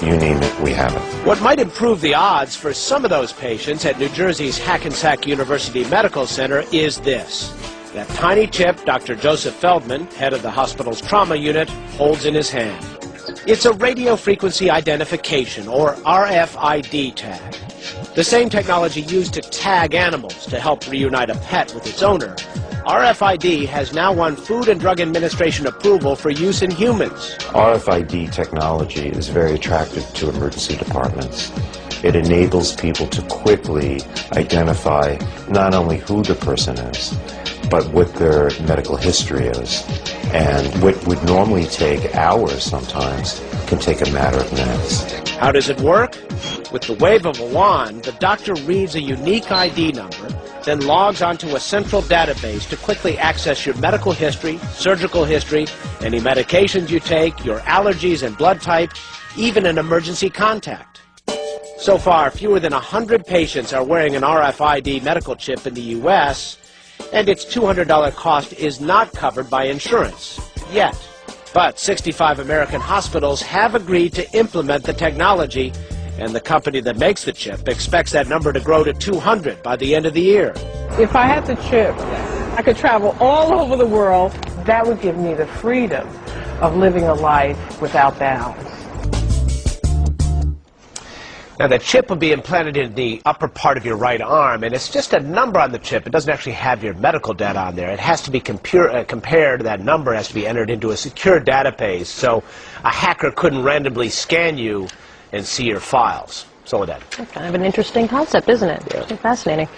You name it, we have it. What might improve the odds for some of those patients at New Jersey's Hackensack University Medical Center is this. That tiny chip Dr. Joseph Feldman, head of the hospital's trauma unit, holds in his hand. It's a radio frequency identification, or RFID tag. The same technology used to tag animals to help reunite a pet with its owner. RFID has now won Food and Drug Administration approval for use in humans. RFID technology is very attractive to emergency departments. It enables people to quickly identify not only who the person is, but what their medical history is. And what would normally take hours sometimes can take a matter of minutes. How does it work? With the wave of a wand, the doctor reads a unique ID number, then logs onto a central database to quickly access your medical history, surgical history, any medications you take, your allergies and blood type, even an emergency contact. So far, fewer than 100 patients are wearing an RFID medical chip in the U.S., and its $200 cost is not covered by insurance, yet. But 65 American hospitals have agreed to implement the technology, and the company that makes the chip expects that number to grow to 200 by the end of the year. If I had the chip, I could travel all over the world. That would give me the freedom of living a life without bounds. Now, the chip will be implanted in the upper part of your right arm, and it's just a number on the chip. It doesn't actually have your medical data on there. It has to be compared. That number has to be entered into a secure database, so a hacker couldn't randomly scan you and see your files. So with that. That's kind of an interesting concept, isn't it? Yeah. It's fascinating.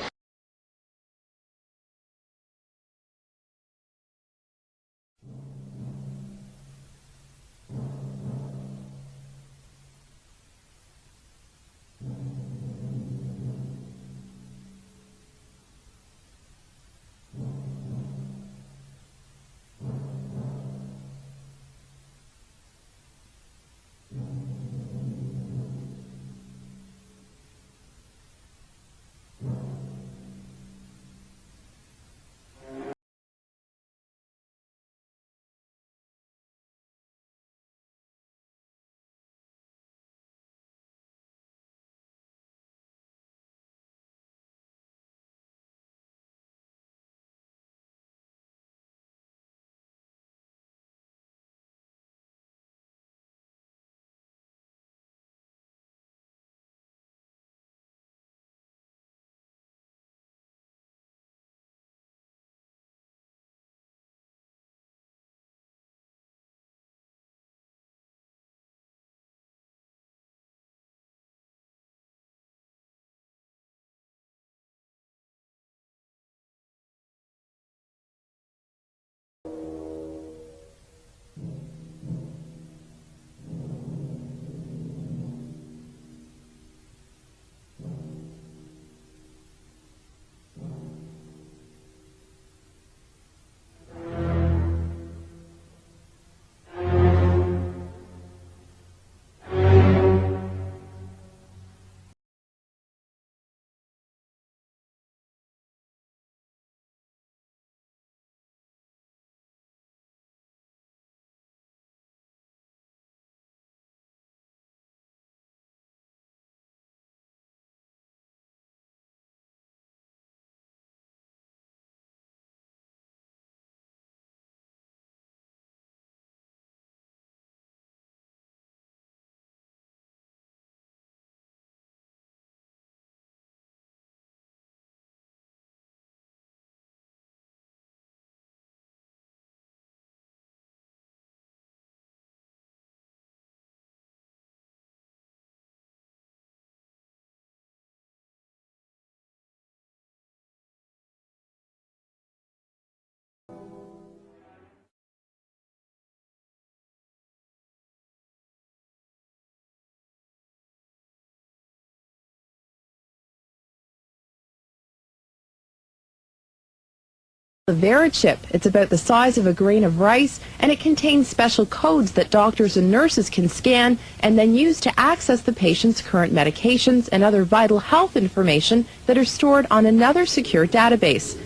The VeriChip. It's about the size of a grain of rice, and it contains special codes that doctors and nurses can scan and then use to access the patient's current medications and other vital health information that are stored on another secure database.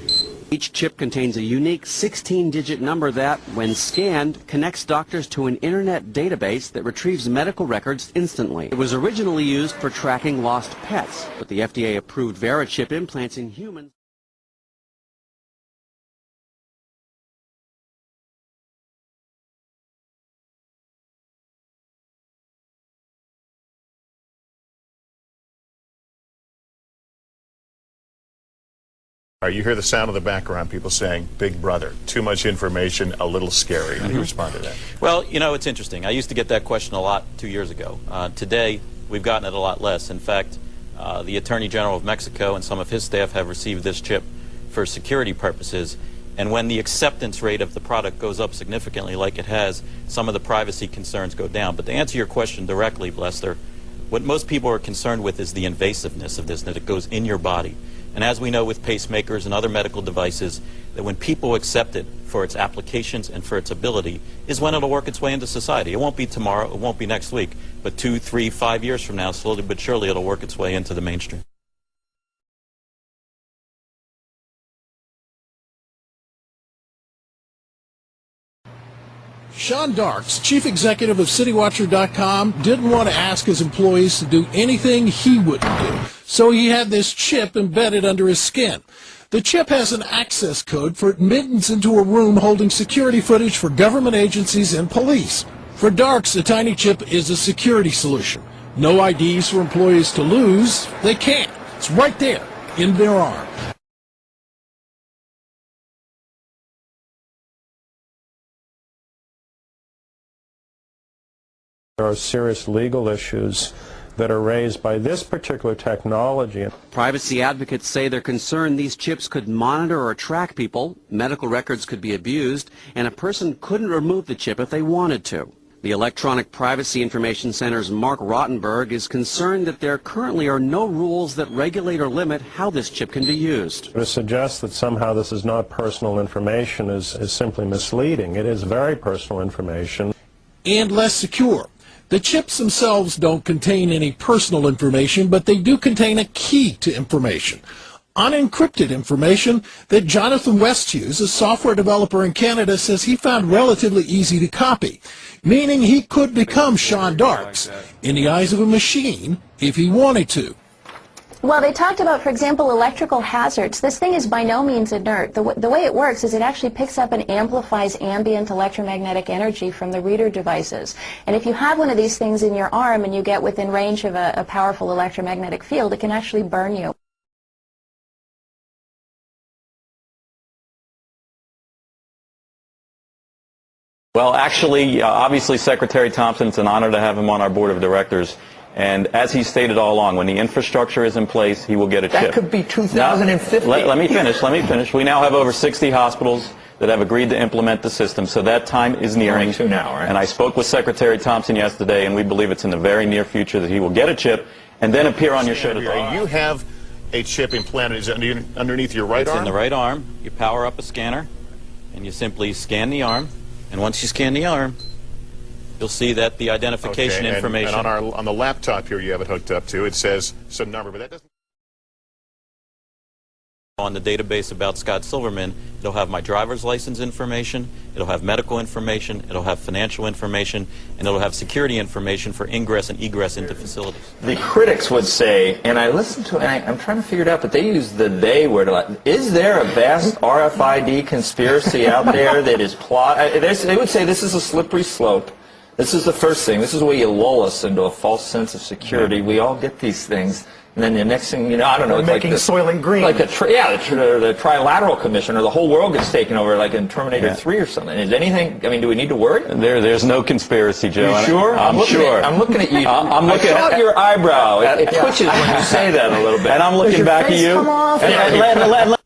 Each chip contains a unique 16-digit number that, when scanned, connects doctors to an internet database that retrieves medical records instantly. It was originally used for tracking lost pets, but the FDA-approved VeriChip implants in humans. You hear the sound of the background, people saying, Big Brother, too much information, a little scary. How do you respond to that? Well, you know, it's interesting. I used to get that question a lot 2 years ago. Today, we've gotten it a lot less. In fact, the Attorney General of Mexico and some of his staff have received this chip for security purposes. And when the acceptance rate of the product goes up significantly like it has, some of the privacy concerns go down. But to answer your question directly, Lester, what most people are concerned with is the invasiveness of this, that it goes in your body. And as we know with pacemakers and other medical devices, that when people accept it for its applications and for its ability is when it'll work its way into society. It won't be tomorrow, it won't be next week, but 2, 3, 5 years from now, slowly but surely it'll work its way into the mainstream. Sean Darks, chief executive of CityWatcher.com, didn't want to ask his employees to do anything he wouldn't do, so he had this chip embedded under his skin. The chip has an access code for admittance into a room holding security footage for government agencies and police. For Darks, the tiny chip is a security solution. No IDs for employees to lose. They can't. It's right there in their arm. There are serious legal issues that are raised by this particular technology. Privacy advocates say they're concerned these chips could monitor or track people, medical records could be abused, and a person couldn't remove the chip if they wanted to. The Electronic Privacy Information Center's Mark Rottenberg is concerned that there currently are no rules that regulate or limit how this chip can be used. To suggest that somehow this is not personal information is simply misleading. It is very personal information. And less secure. The chips themselves don't contain any personal information, but they do contain a key to information. Unencrypted information that Jonathan Westhughes, a software developer in Canada, says he found relatively easy to copy, meaning he could become Sean Darks in the eyes of a machine if he wanted to. Well, they talked about, for example, electrical hazards. This thing is by no means inert. The way it works is it actually picks up and amplifies ambient electromagnetic energy from the reader devices. And if you have one of these things in your arm and you get within range of a powerful electromagnetic field, it can actually burn you. Well, actually, obviously, Secretary Thompson, it's an honor to have him on our board of directors. And as he stated all along, when the infrastructure is in place, he will get a chip. That could be 2050. Now, let me finish. We now have over 60 hospitals that have agreed to implement the system, so that time is nearing. Only 2 now, right? And I spoke with Secretary Thompson yesterday, and we believe it's in the very near future that he will get a chip and then appear on your show. You have a chip implanted. Is it underneath your right arm? It's in the right arm. You power up a scanner, and you simply scan the arm. And once you scan the arm, you'll see that the identification information. And on the laptop here you have it hooked up to, it says some number, but that doesn't. On the database about Scott Silverman, it'll have my driver's license information, it'll have medical information, it'll have financial information, and it'll have security information for ingress and egress into facilities. The critics would say, and I listened to it, and I'm trying to figure it out, but they use the "they" word a lot. Is there a vast RFID conspiracy out there that is they would say this is a slippery slope. This is the first thing. This is where you lull us into a false sense of security. We all get these things. And then the next thing, you know, I don't know. It's making like Soylent Green. Like the Trilateral Commission, or the whole world gets taken over, like in Terminator 3 or something. Is anything? I mean, do we need to worry? There's no conspiracy, Joe. You sure? I'm sure. I'm looking at you. I'm looking at your eyebrow. It twitches when you say that a little bit. And I'm looking back at you. Come off?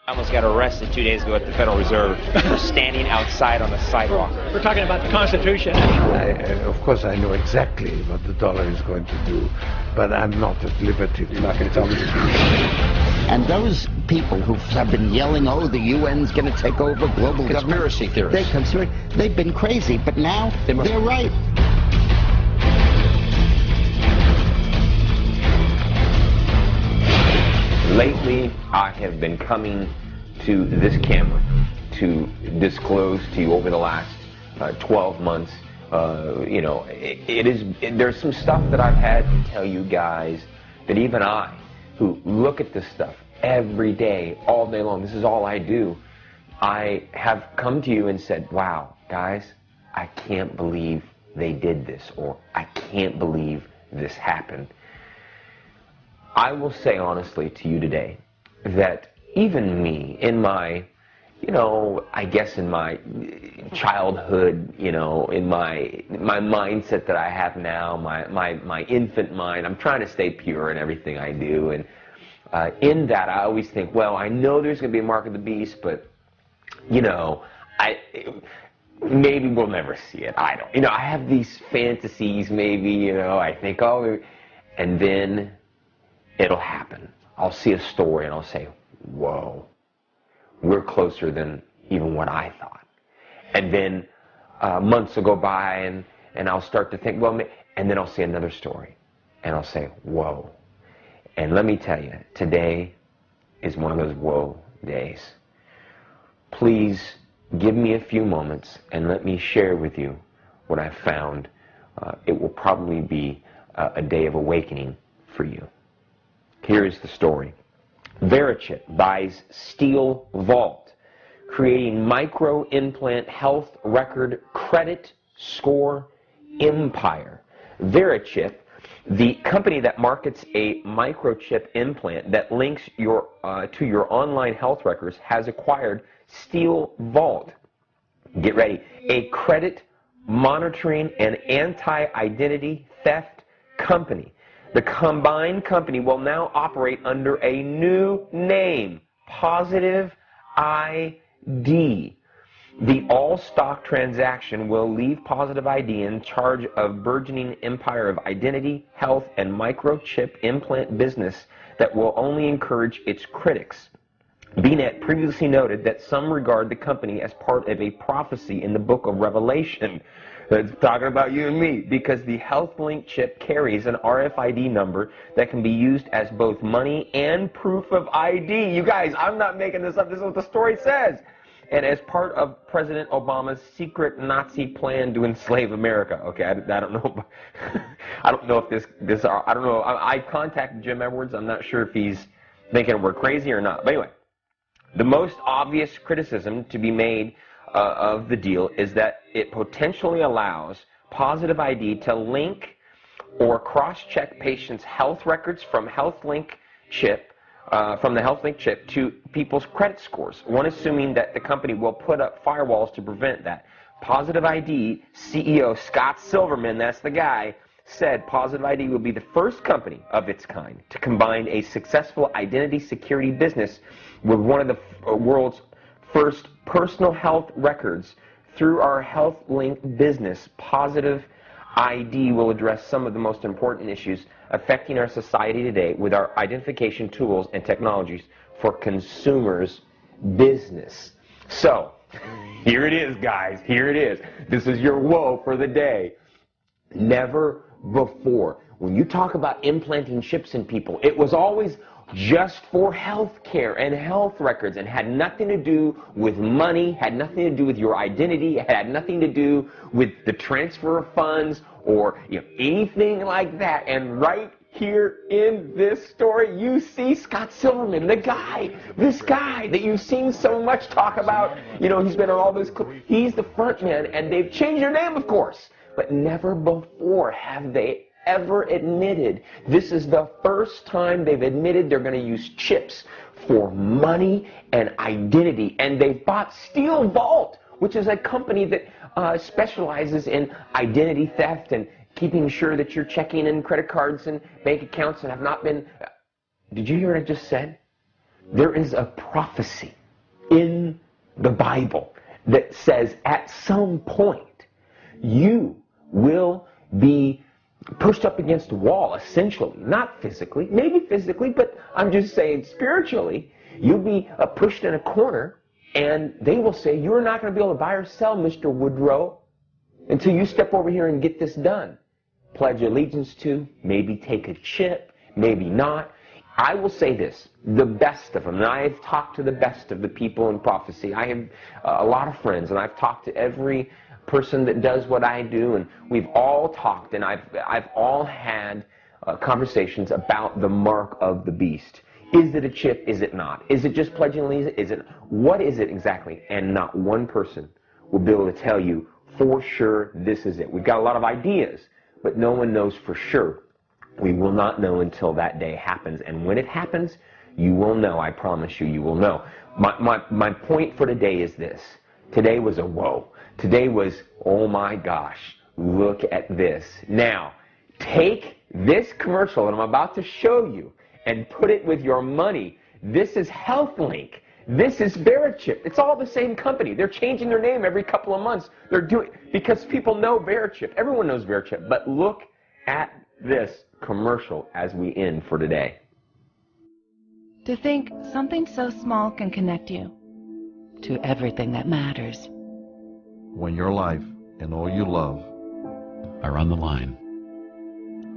I almost got arrested 2 days ago at the Federal Reserve for standing outside on the sidewalk. We're talking about the Constitution. Of course, I know exactly what the dollar is going to do, but I'm not at liberty. You're not going to tell me the truth. And those people who have been yelling, oh, the UN's going to take over global Conspiracy theorists. They've been crazy, but now they're right. Lately, I have been coming to this camera to disclose to you over the last 12 months, you know, there's some stuff that I've had to tell you guys that even I, who look at this stuff every day, all day long, this is all I do, I have come to you and said, wow, guys, I can't believe they did this, or I can't believe this happened. I will say honestly to you today that even me, in my, you know, I guess in my childhood, you know, in my mindset that I have now, my infant mind, I'm trying to stay pure in everything I do, and in that I always think, well, I know there's going to be a mark of the beast, but, you know, maybe we'll never see it. I don't. You know, I have these fantasies, maybe, you know, I think, oh, and then it'll happen. I'll see a story and I'll say, whoa, we're closer than even what I thought. And then months will go by and I'll start to think, well, and then I'll see another story and I'll say, whoa. And let me tell you, today is one of those whoa days. Please give me a few moments and let me share with you what I've found. It will probably be a day of awakening for you. Here is the story. Verichip buys Steel Vault, creating micro-implant health record credit score empire. Verichip, the company that markets a microchip implant that links to your online health records, has acquired Steel Vault. Get ready. A credit monitoring and anti-identity theft company. The combined company will now operate under a new name, Positive ID. The all-stock transaction will leave Positive ID in charge of burgeoning empire of identity, health, and microchip implant business that will only encourage its critics. BNet previously noted that some regard the company as part of a prophecy in the book of Revelation. It's talking about you and me, because the HealthLink chip carries an RFID number that can be used as both money and proof of ID. You guys, I'm not making this up. This is what the story says. And as part of President Obama's secret Nazi plan to enslave America. Okay, I don't know. I don't know if I don't know. I contacted Jim Edwards. I'm not sure if he's thinking we're crazy or not. But anyway, the most obvious criticism to be made of the deal is that it potentially allows Positive ID to link or cross-check patients' health records from HealthLink chip, from the HealthLink chip to people's credit scores. One assuming that the company will put up firewalls to prevent that. Positive ID CEO Scott Silverman, that's the guy, said Positive ID will be the first company of its kind to combine a successful identity security business with one of the world's first personal health records. Through our HealthLink business, Positive ID will address some of the most important issues affecting our society today with our identification tools and technologies for consumers' business. So, here it is, guys. Here it is. This is your whoa for the day. Never before, when you talk about implanting chips in people, it was always just for health care and health records, and had nothing to do with money, had nothing to do with your identity, had nothing to do with the transfer of funds or anything like that. And right here in this story, you see Scott Silverman, this guy that you've seen so much talk about. He's been on all those clips. He's the front man, and they've changed their name, of course. But never before have they ever admitted. This is the first time they've admitted they're going to use chips for money and identity. And they've bought Steel Vault, which is a company that specializes in identity theft and keeping sure that you're checking in credit cards and bank accounts and have not been... Did you hear what I just said? There is a prophecy in the Bible that says at some point you will be pushed up against a wall, essentially, not physically, maybe physically, but I'm just saying spiritually. You'll be pushed in a corner, and they will say, you're not going to be able to buy or sell, Mr. Woodrow, until you step over here and get this done. Pledge allegiance to, maybe take a chip, maybe not. I will say this, the best of them, and I have talked to the best of the people in prophecy. I have a lot of friends, and I've talked to every person that does what I do, and we've all talked, and I've all had conversations about the mark of the beast. Is it a chip? Is it not? Is it just pledging allegiance? Is it? What is it exactly? And not one person will be able to tell you for sure this is it. We've got a lot of ideas, but no one knows for sure. We will not know until that day happens, and when it happens, you will know. I promise you, you will know. My point for today is this. Today was a whoa. Today was, oh my gosh, look at this. Now, take this commercial that I'm about to show you and put it with your money. This is HealthLink. This is Verichip. It's all the same company. They're changing their name every couple of months. They're doing, because people know Verichip. Everyone knows Verichip. But look at this commercial as we end for today. To think something so small can connect you to everything that matters. When your life and all you love are on the line.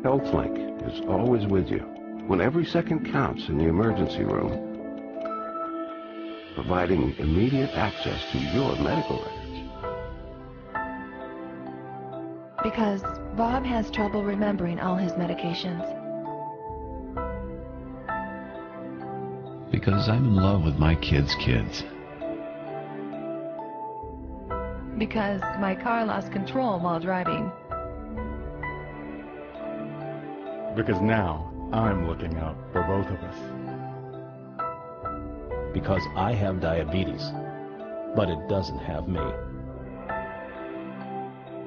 HealthLink is always with you when every second counts in the emergency room, providing immediate access to your medical records. Because Bob has trouble remembering all his medications. Because I'm in love with my kids' kids. Because my car lost control while driving. Because now I'm looking out for both of us. Because I have diabetes, but it doesn't have me.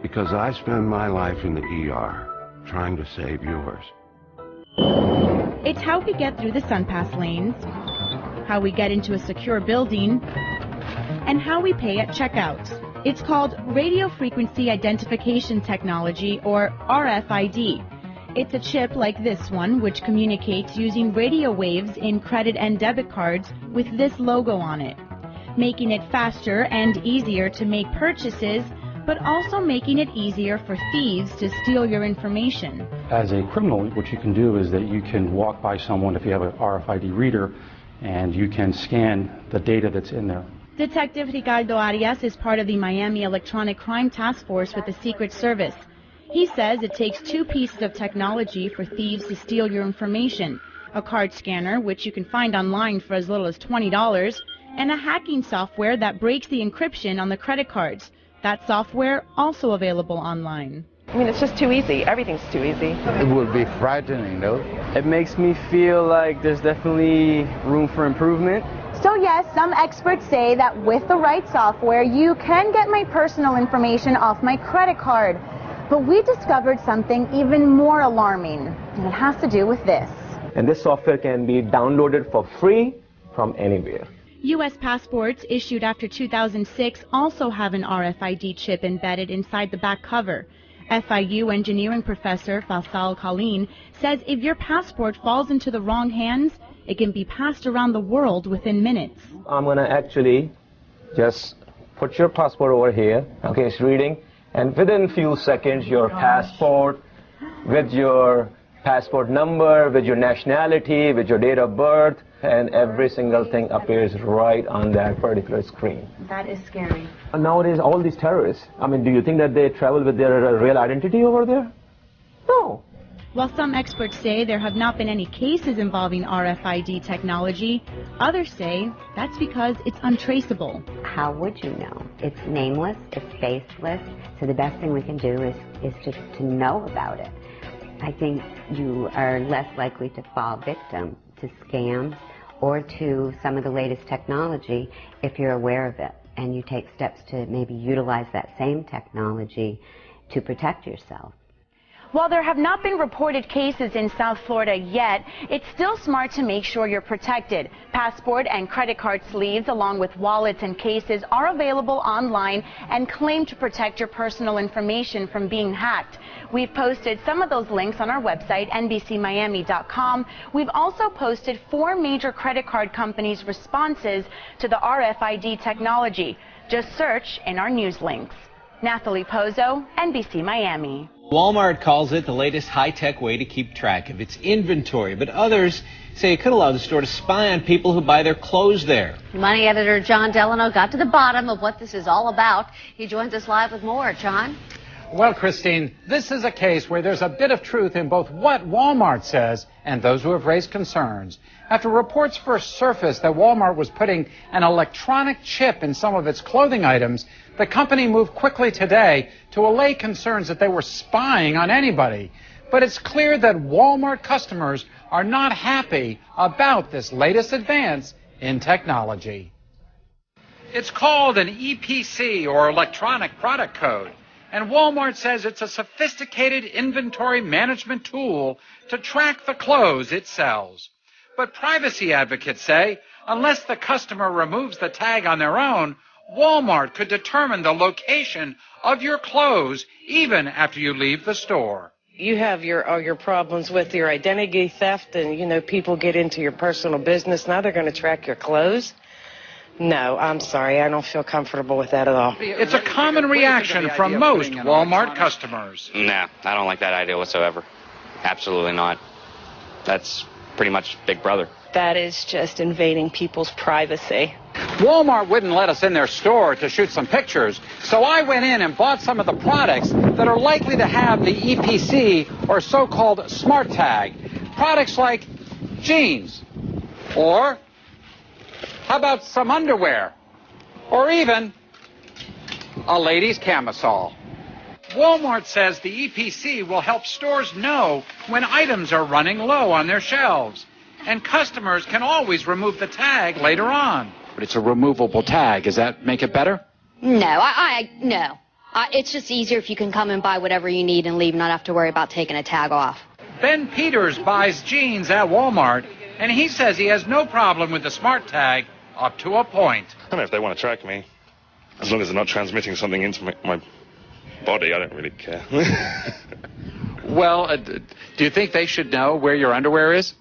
Because I spend my life in the ER trying to save yours. It's how we get through the SunPass lanes, how we get into a secure building, and how we pay at checkouts. It's called Radio Frequency Identification Technology, or RFID. It's a chip like this one, which communicates using radio waves in credit and debit cards with this logo on it, making it faster and easier to make purchases, but also making it easier for thieves to steal your information. As a criminal, what you can do is that you can walk by someone if you have an RFID reader, and you can scan the data that's in there. Detective Ricardo Arias is part of the Miami Electronic Crime Task Force with the Secret Service. He says it takes two pieces of technology for thieves to steal your information: a card scanner, which you can find online for as little as $20, and a hacking software that breaks the encryption on the credit cards. That software also available online. I mean, it's just too easy. Everything's too easy. It would be frightening, though. It makes me feel like there's definitely room for improvement. So yes, some experts say that with the right software, you can get my personal information off my credit card. But we discovered something even more alarming, and it has to do with this. And this software can be downloaded for free from anywhere. U.S. passports issued after 2006 also have an RFID chip embedded inside the back cover. FIU engineering professor Faisal Khalin says if your passport falls into the wrong hands, it can be passed around the world within minutes. I'm going to actually just put your passport over here. Okay, it's reading. And within a few seconds, your passport, with your passport number, with your nationality, with your date of birth, and every single thing appears right on that particular screen. That is scary. Nowadays, all these terrorists, I mean, do you think that they travel with their real identity over there? No. While some experts say there have not been any cases involving RFID technology, others say that's because it's untraceable. How would you know? It's nameless, it's faceless, so the best thing we can do is just to know about it. I think you are less likely to fall victim to scams or to some of the latest technology if you're aware of it and you take steps to maybe utilize that same technology to protect yourself. While there have not been reported cases in South Florida yet, it's still smart to make sure you're protected. Passport and credit card sleeves, along with wallets and cases, are available online and claim to protect your personal information from being hacked. We've posted some of those links on our website, NBCMiami.com. We've also posted 4 major credit card companies' responses to the RFID technology. Just search in our news links. Nathalie Pozo, NBC Miami. Walmart calls it the latest high-tech way to keep track of its inventory, but others say it could allow the store to spy on people who buy their clothes there. Money editor John Delano got to the bottom of what this is all about. He joins us live with more. John? Well, Christine, this is a case where there's a bit of truth in both what Walmart says and those who have raised concerns. After reports first surfaced that Walmart was putting an electronic chip in some of its clothing items, the company moved quickly today to allay concerns that they were spying on anybody. But it's clear that Walmart customers are not happy about this latest advance in technology. It's called an EPC, or Electronic Product Code. And Walmart says it's a sophisticated inventory management tool to track the clothes it sells. But privacy advocates say unless the customer removes the tag on their own, Walmart could determine the location of your clothes even after you leave the store. You have all your problems with your identity theft and, people get into your personal business. Now they're going to track your clothes. No, I'm sorry. I don't feel comfortable with that at all. It's a common reaction from most Walmart customers. Nah, I don't like that idea whatsoever. Absolutely not. That's pretty much Big Brother. That is just invading people's privacy. Walmart wouldn't let us in their store to shoot some pictures, so I went in and bought some of the products that are likely to have the EPC, or so-called smart tag. Products like jeans, or how about some underwear, or even a lady's camisole. Walmart says the EPC will help stores know when items are running low on their shelves, and customers can always remove the tag later on. But it's a removable tag. Does that make it better? No, no. It's just easier if you can come and buy whatever you need and leave, not have to worry about taking a tag off. Ben Peters buys jeans at Walmart, and he says he has no problem with the smart tag up to a point. I don't know if they want to track me. As long as they're not transmitting something into my body, I don't really care. Well, do you think they should know where your underwear is?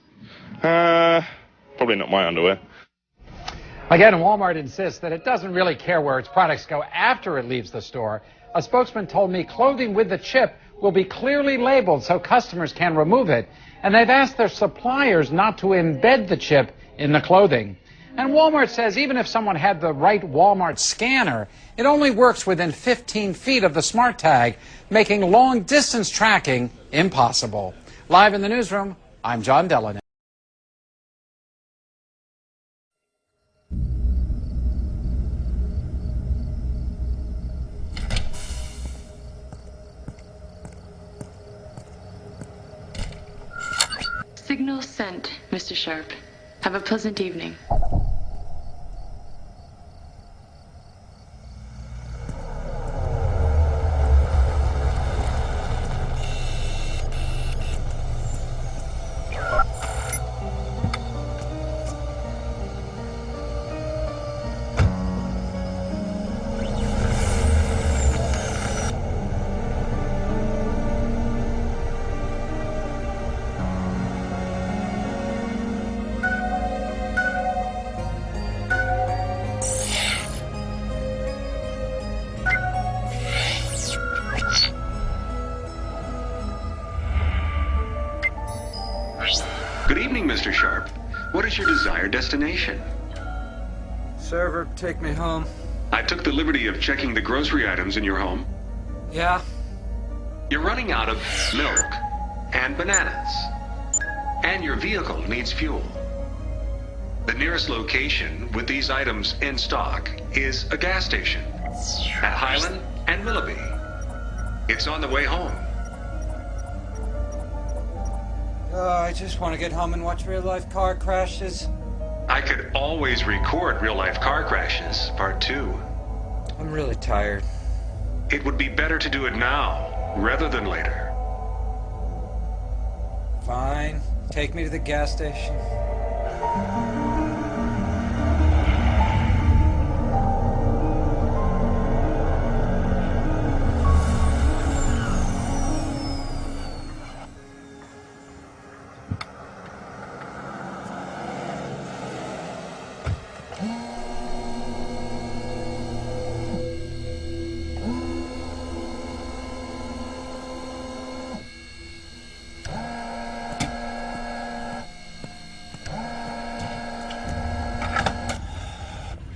Probably not my underwear. Again, Walmart insists that it doesn't really care where its products go after it leaves the store. A spokesman told me clothing with the chip will be clearly labeled so customers can remove it, and they've asked their suppliers not to embed the chip in the clothing. And Walmart says even if someone had the right Walmart scanner, it only works within 15 feet of the smart tag, making long-distance tracking impossible. Live in the newsroom, I'm John Delano. Signal sent, Mr. Sharp. Have a pleasant evening. Good evening, Mr. Sharp. What is your desired destination? Server, take me home. I took the liberty of checking the grocery items in your home. Yeah? You're running out of milk and bananas. And your vehicle needs fuel. The nearest location with these items in stock is a gas station at Highland and Willoughby. It's on the way home. I just want to get home and watch real-life car crashes. I could always record real-life car crashes, part 2. I'm really tired. It would be better to do it now, rather than later. Fine. Take me to the gas station.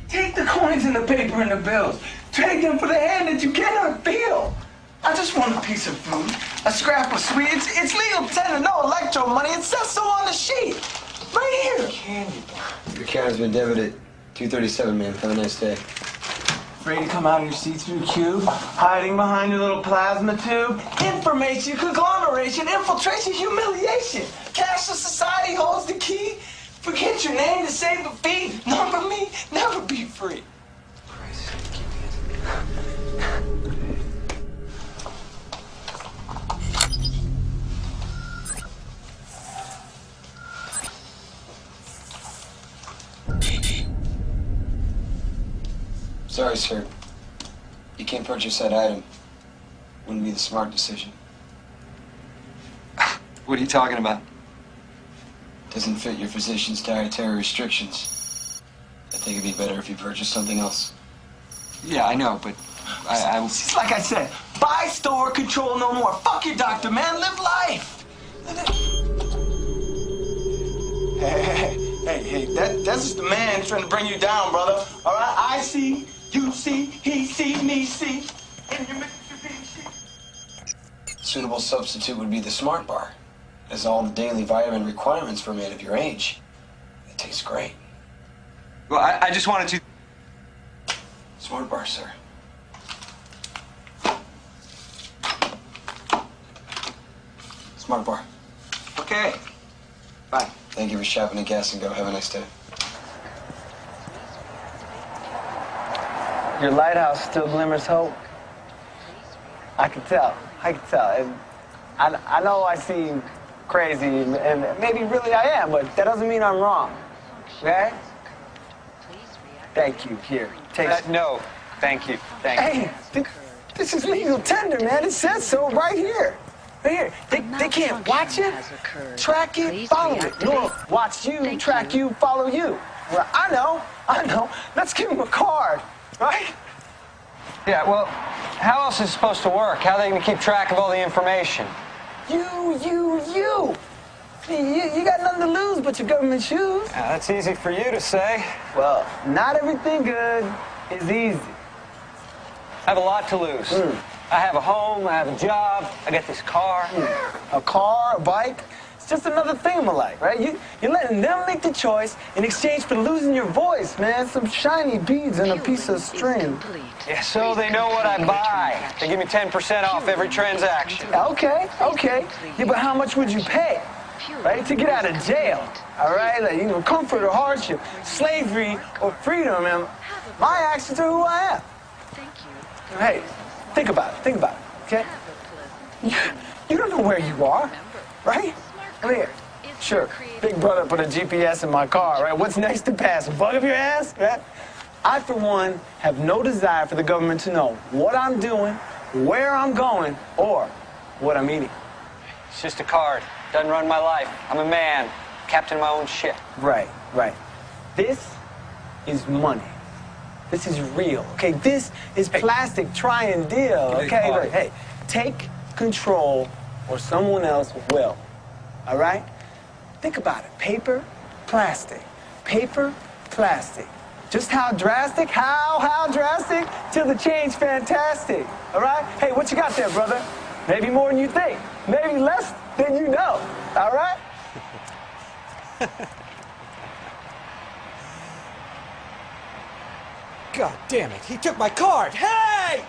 Take the coins and the paper and the bills. Trade them for the hand that you cannot feel. I just want a piece of food, a scrap of sweet. It's legal tender, no electro money. It says so on the sheet. Right here. Candy bar. Your account has been debited. 237, man. Have a nice day. Ready to come out of your see-through cube, hiding behind your little plasma tube. Information, conglomeration, infiltration, humiliation. Cashless society holds the key. Forget your name to save a fee. Number me, never be free. Sorry, sir. You can't purchase that item. Wouldn't be the smart decision. What are you talking about? Doesn't fit your physician's dietary restrictions. I think it'd be better if you purchased something else. Yeah, I know, but it's like I said, buy, store, control no more. Fuck your doctor, man. Live life. Hey, that's just the man trying to bring you down, brother. All right, I see, you see, he see, me see. And you Suitable substitute would be the Smart Bar. It has all the daily vitamin requirements for a man of your age. It tastes great. Well, I just wanted to... Smart Bar, sir. Smart Bar. Okay. Bye. Thank you for shopping at Gas and Go. Have a nice day. Your lighthouse still glimmers hope. I can tell. And I know I seem crazy, and maybe really I am, but that doesn't mean I'm wrong. Okay? Thank you. Here, take No, thank you. Hey, this is legal tender, man. It says so right here. Right here. They can't watch it, track it, follow it. Nor watch you, track you, follow you. Well, I know. Let's give them a card, right? Yeah, well, how else is it supposed to work? How are they going to keep track of all the information? You got nothing to lose but your government shoes. That's easy for you to say. Well, not everything good is easy. I have a lot to lose. I have a home, I have a job, I got this car. A car, a bike, it's just another thing in my life, right? You're letting them make the choice in exchange for losing your voice, man. Some shiny beads and a piece of string. Yeah, so they know what I buy. They give me 10% off every transaction. Okay. Yeah, but how much would you pay, right, to get out of jail? All right, like, comfort or hardship, slavery or freedom, and my actions are who I am. Hey, think about it, okay? You don't know where you are, right? Come here. Sure, Big Brother put a GPS in my car, right? What's next to pass? A bug up your ass, right? I, for one, have no desire for the government to know what I'm doing, where I'm going, or what I'm eating. It's just a card. Doesn't run my life. I'm a man, captain of my own ship. Right. This is money. This is real, okay? This is plastic, try and deal, okay? Look, hey, take control or someone else will, all right? Think about it. Paper, plastic. Just how drastic? How drastic? Till the change fantastic, all right? Hey, what you got there, brother? Maybe more than you think. Maybe less than you know, all right? God damn it, he took my card! Hey!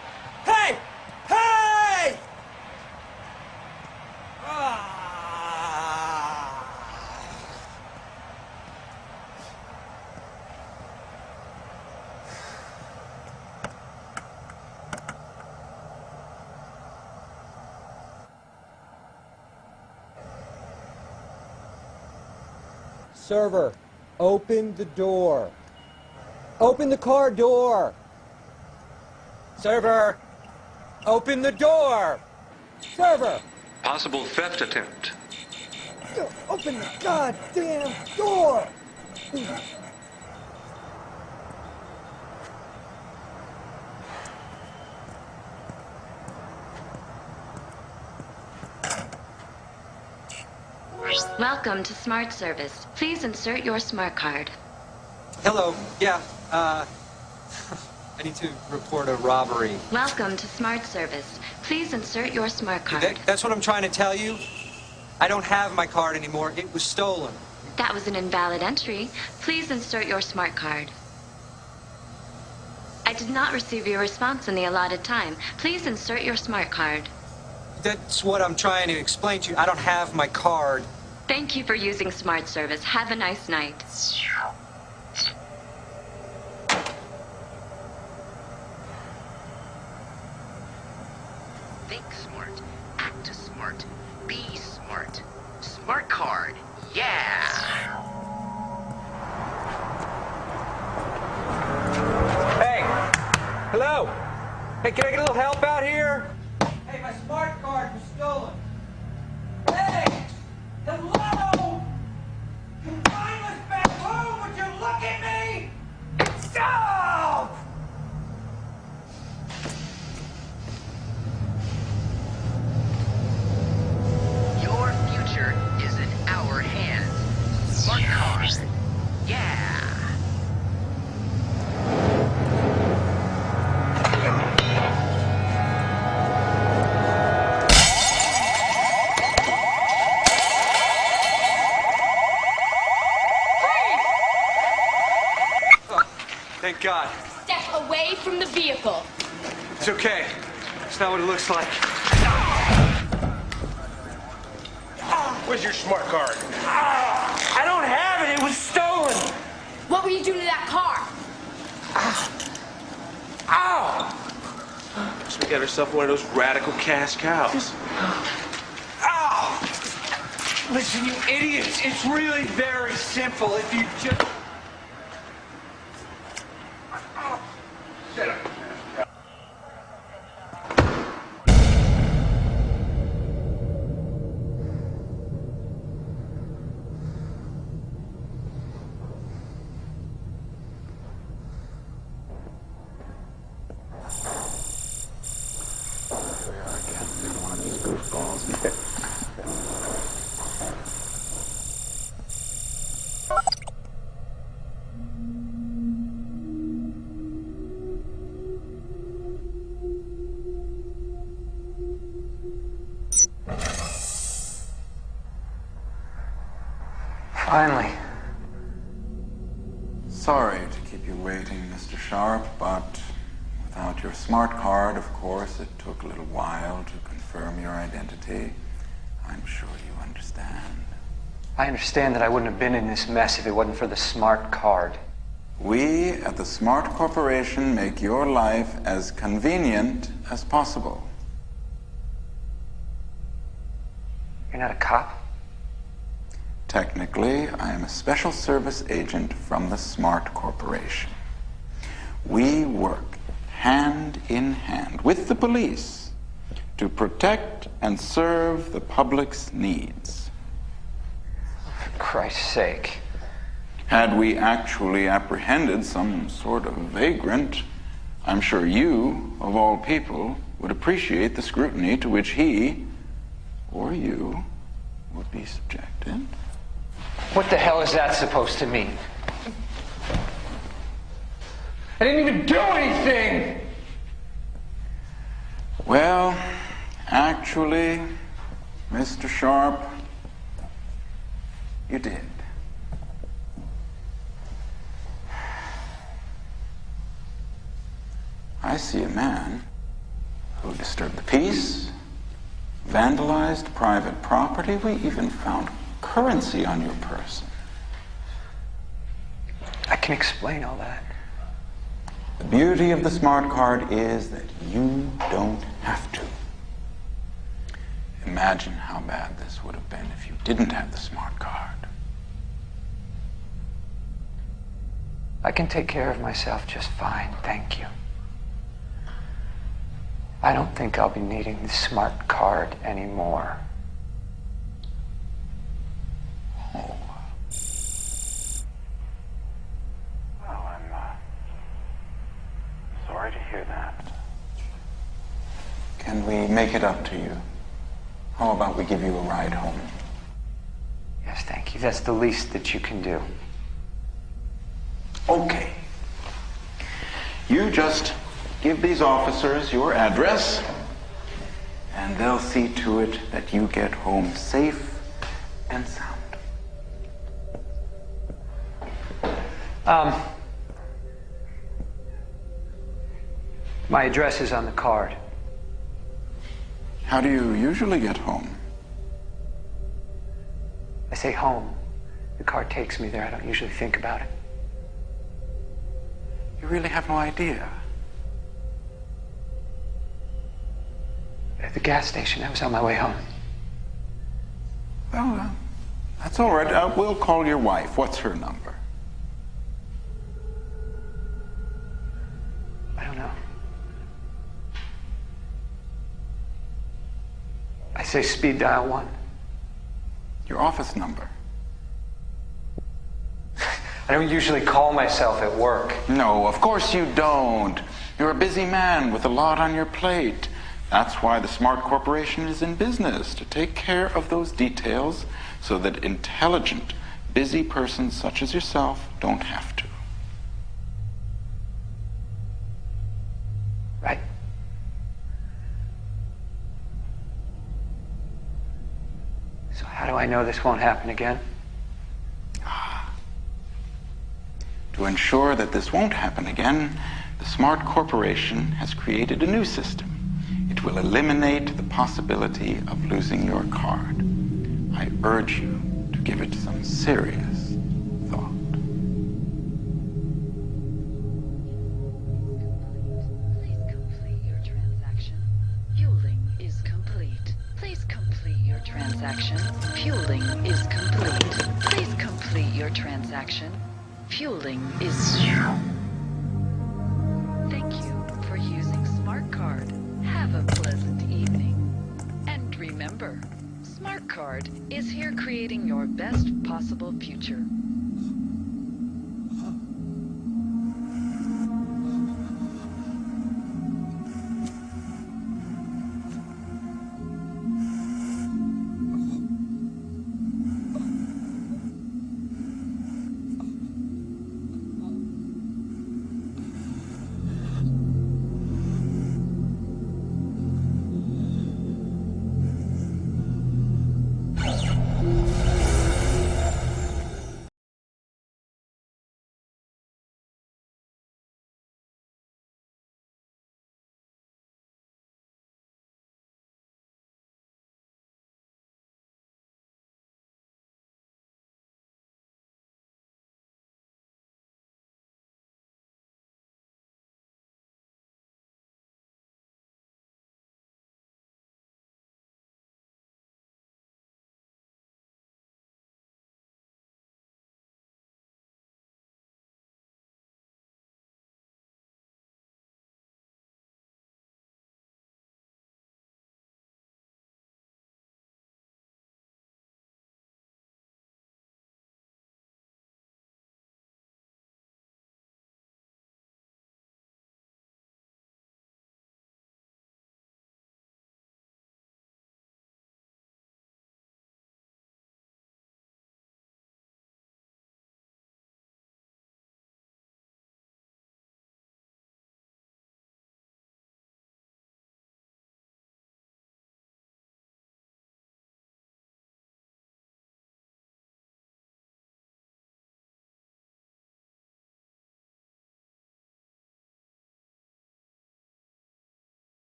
Server, open the door. Open the car door. Server, open the door. Server. Possible theft attempt. Open the goddamn door. Welcome to Smart Service. Please insert your smart card. Hello. Yeah, I need to report a robbery. Welcome to Smart Service. Please insert your smart card. That's what I'm trying to tell you. I don't have my card anymore. It was stolen. That was an invalid entry. Please insert your smart card. I did not receive your response in the allotted time. Please insert your smart card. That's what I'm trying to explain to you. I don't have my card. Thank you for using Smart Service. Have a nice night. Think smart. Act smart. Be smart. Smart card. Yeah! Hey! Hello! Hey, can I get a little help out here? Hey, my smart card was stolen. Hey! Hello! Your mindless back home, would you look at me? Stop! Your future is in our hands. Smart card. Yeah! Thank God. Step away from the vehicle. It's okay. It's not what it looks like. Where's your smart card? I don't have it. It was stolen. What were you doing to that car? Ow! So we got ourselves one of those radical cash cows. Ow! Listen, you idiots. It's really very simple. If you just... Shut up. Finally. Sorry to keep you waiting, Mr. Sharp, but without your smart card, of course, it took a little while to confirm your identity. I'm sure you understand. I understand that I wouldn't have been in this mess if it wasn't for the smart card. We at the Smart Corporation make your life as convenient as possible. You're not a cop? Technically, I am a special service agent from the Smart Corporation. We work hand in hand with the police to protect and serve the public's needs. For Christ's sake. Had we actually apprehended some sort of vagrant, I'm sure you, of all people, would appreciate the scrutiny to which he, or you, would be subjected. What the hell is that supposed to mean? I didn't even do anything! Well, actually, Mr. Sharp, you did. I see a man who disturbed the peace, vandalized private property. We even found currency on your person. I can explain all that. The beauty of the smart card is that you don't have to. Imagine how bad this would have been if you didn't have the smart card. I can take care of myself just fine, thank you. I don't think I'll be needing the smart card anymore. Oh. Well, I'm sorry to hear that. Can we make it up to you? How about we give you a ride home? Yes, thank you. That's the least that you can do. Okay. You just give these officers your address, and they'll see to it that you get home safe and sound. My address is on the card. How do you usually get home? I say home. The card takes me there. I don't usually think about it. You really have no idea. At the gas station, I was on my way home. Well, that's all right. We'll call your wife. What's her number? I don't know. I say speed dial 1. Your office number? I don't usually call myself at work. No, of course you don't. You're a busy man with a lot on your plate. That's why the Smart Corporation is in business, to take care of those details so that intelligent, busy persons such as yourself don't have to. Right. So how do I know this won't happen again? To ensure that this won't happen again, the Smart Corporation has created a new system. It will eliminate the possibility of losing your card. I urge you to give it some serious thought. Please complete your transaction. Fueling is complete. Please complete your transaction. Fueling is complete. Please complete your transaction. Fueling is... Thank you for using Smart Card. Have a pleasant evening. And remember, Smart Card is here creating your best possible future.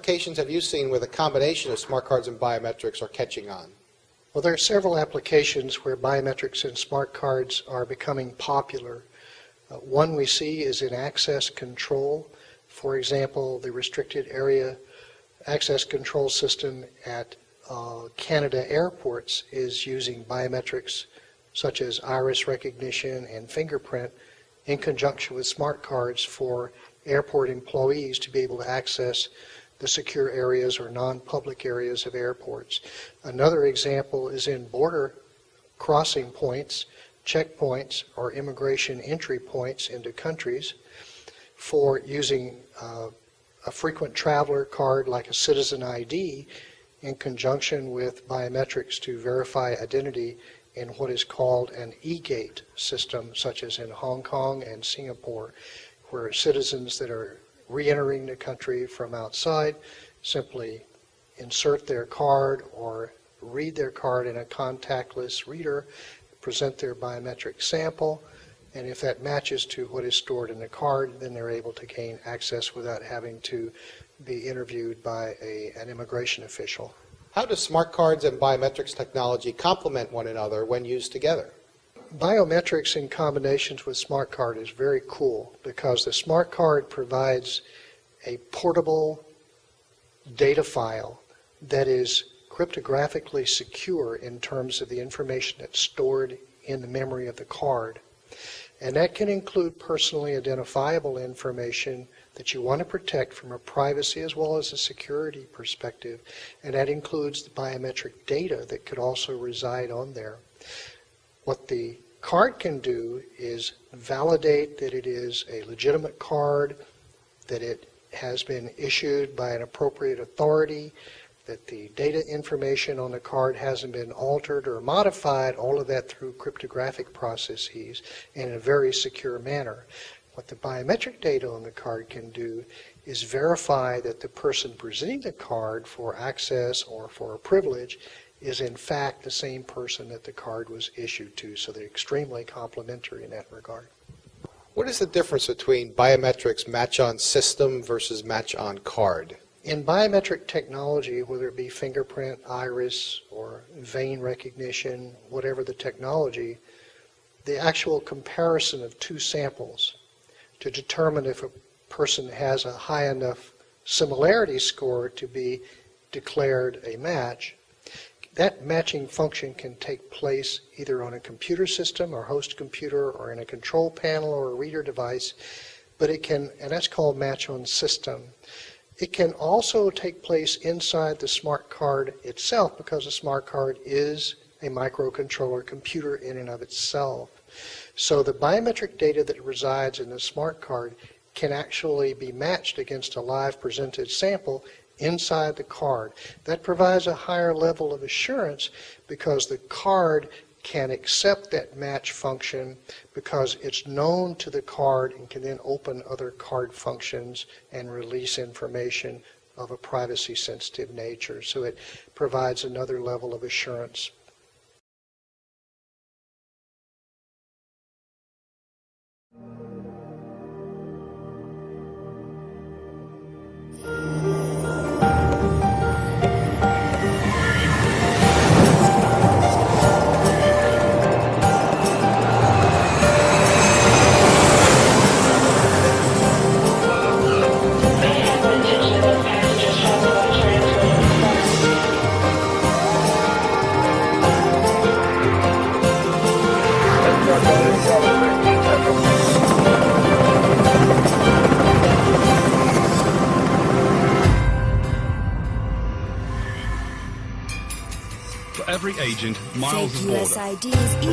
applications have you seen where the combination of smart cards and biometrics are catching on? Well, there are several applications where biometrics and smart cards are becoming popular. One we see is in access control. For example, the restricted area access control system at Canada airports is using biometrics such as iris recognition and fingerprint in conjunction with smart cards for airport employees to be able to access the secure areas or non-public areas of airports. Another example is in border crossing points, checkpoints, or immigration entry points into countries for using a frequent traveler card like a citizen ID in conjunction with biometrics to verify identity in what is called an e-gate system, such as in Hong Kong and Singapore, where citizens that are re-entering the country from outside simply insert their card or read their card in a contactless reader, present their biometric sample, and if that matches to what is stored in the card, then they're able to gain access without having to be interviewed by an immigration official. How do smart cards and biometrics technology complement one another when used together? Biometrics in combinations with smart card is very cool because the smart card provides a portable data file that is cryptographically secure in terms of the information that's stored in the memory of the card. And that can include personally identifiable information that you want to protect from a privacy as well as a security perspective. And that includes the biometric data that could also reside on there. What the card can do is validate that it is a legitimate card, that it has been issued by an appropriate authority, that the data information on the card hasn't been altered or modified, all of that through cryptographic processes in a very secure manner. What the biometric data on the card can do is verify that the person presenting the card for access or for a privilege is in fact the same person that the card was issued to, so they're extremely complementary in that regard. What is the difference between biometrics match-on system versus match-on card? In biometric technology, whether it be fingerprint, iris, or vein recognition, whatever the technology, the actual comparison of two samples to determine if a person has a high enough similarity score to be declared a match, that matching function can take place either on a computer system or host computer or in a control panel or a reader device, but it can, and that's called match on system. It can also take place inside the smart card itself because a smart card is a microcontroller computer in and of itself. So the biometric data that resides in the smart card can actually be matched against a live presented sample inside the card. That provides a higher level of assurance because the card can accept that match function because it's known to the card and can then open other card functions and release information of a privacy sensitive nature. So it provides another level of assurance. Every agent miles of border.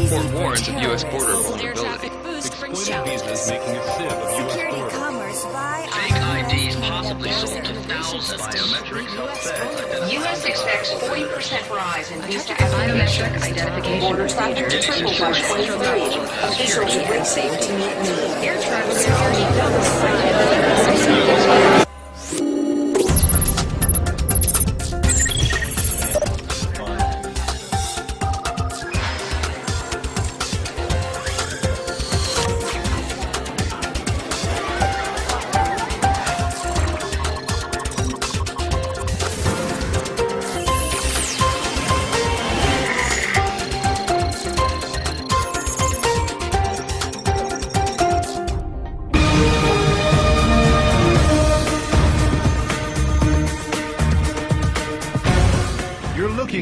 Report warrants of U.S. border Air traffic boost brings visas making a sieve of U.S. border. Commerce by Fake IDs possibly sold to thousands. Biometrics U.S. expects 40% rise in visa biometric identification. border traffic to triple by 2030. Officials race safety meet need. Air traffic security.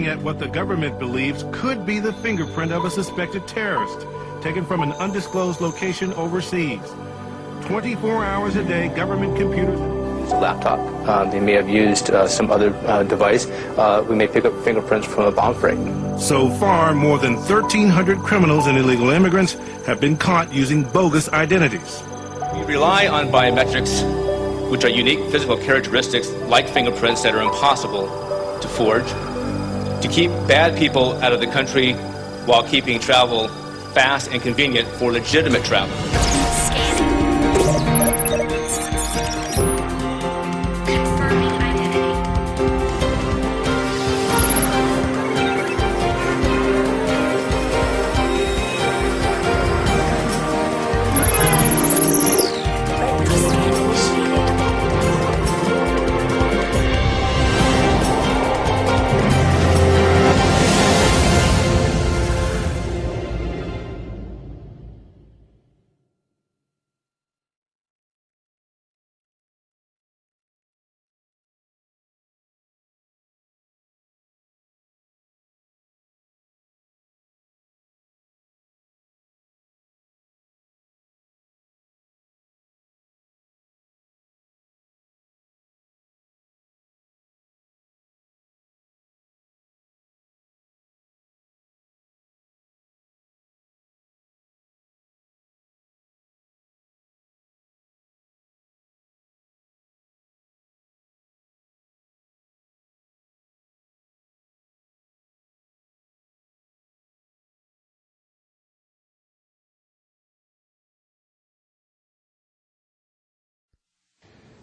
looking at what the government believes could be the fingerprint of a suspected terrorist, taken from an undisclosed location overseas. 24 hours a day, government computers... It's a laptop. They may have used some other device. We may pick up fingerprints from a bomb freight. So far, more than 1,300 criminals and illegal immigrants have been caught using bogus identities. We rely on biometrics, which are unique physical characteristics like fingerprints that are impossible to forge, to keep bad people out of the country while keeping travel fast and convenient for legitimate travel.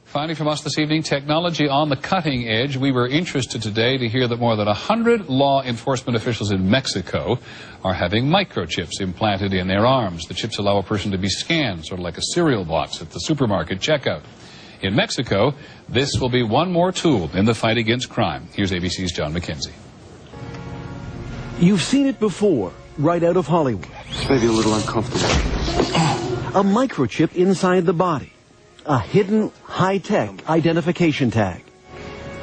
Finally from us this evening, technology on the cutting edge. We were interested today to hear that more than 100 law enforcement officials in Mexico are having microchips implanted in their arms. The chips allow a person to be scanned, sort of like a cereal box at the supermarket checkout. In Mexico, this will be one more tool in the fight against crime. Here's ABC's John McKenzie. You've seen it before, right out of Hollywood. It's maybe a little uncomfortable. A microchip inside the body. A hidden, high-tech identification tag.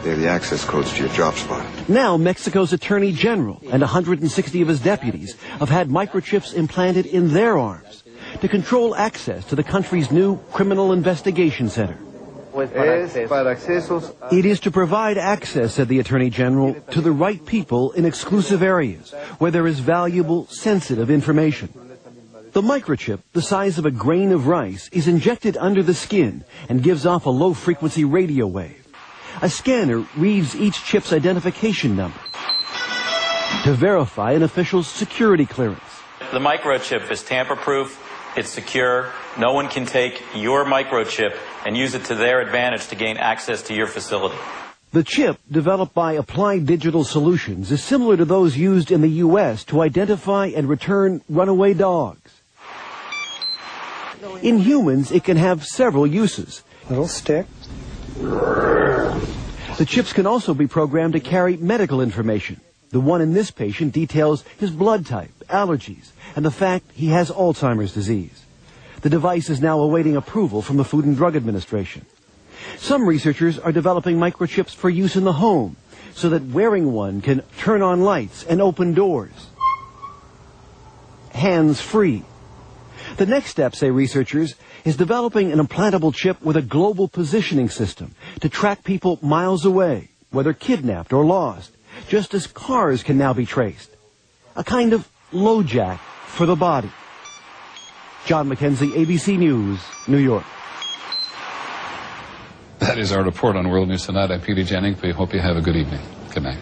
They're the access codes to your drop spot. Now, Mexico's Attorney General and 160 of his deputies have had microchips implanted in their arms to control access to the country's new Criminal Investigation Center. It is to provide access, said the Attorney General, to the right people in exclusive areas where there is valuable, sensitive information. The microchip, the size of a grain of rice, is injected under the skin and gives off a low-frequency radio wave. A scanner reads each chip's identification number to verify an official's security clearance. The microchip is tamper-proof, it's secure, no one can take your microchip and use it to their advantage to gain access to your facility. The chip, developed by Applied Digital Solutions, is similar to those used in the U.S. to identify and return runaway dogs. In humans, it can have several uses. Little stick. The chips can also be programmed to carry medical information. The one in this patient details his blood type, allergies, and the fact he has Alzheimer's disease. The device is now awaiting approval from the Food and Drug Administration. Some researchers are developing microchips for use in the home, so that wearing one can turn on lights and open doors. Hands-free. The next step, say researchers, is developing an implantable chip with a global positioning system to track people miles away, whether kidnapped or lost, just as cars can now be traced. A kind of LoJack for the body. John McKenzie, ABC News, New York. That is our report on World News Tonight. I'm Peter Jennings. We hope you have a good evening. Good night.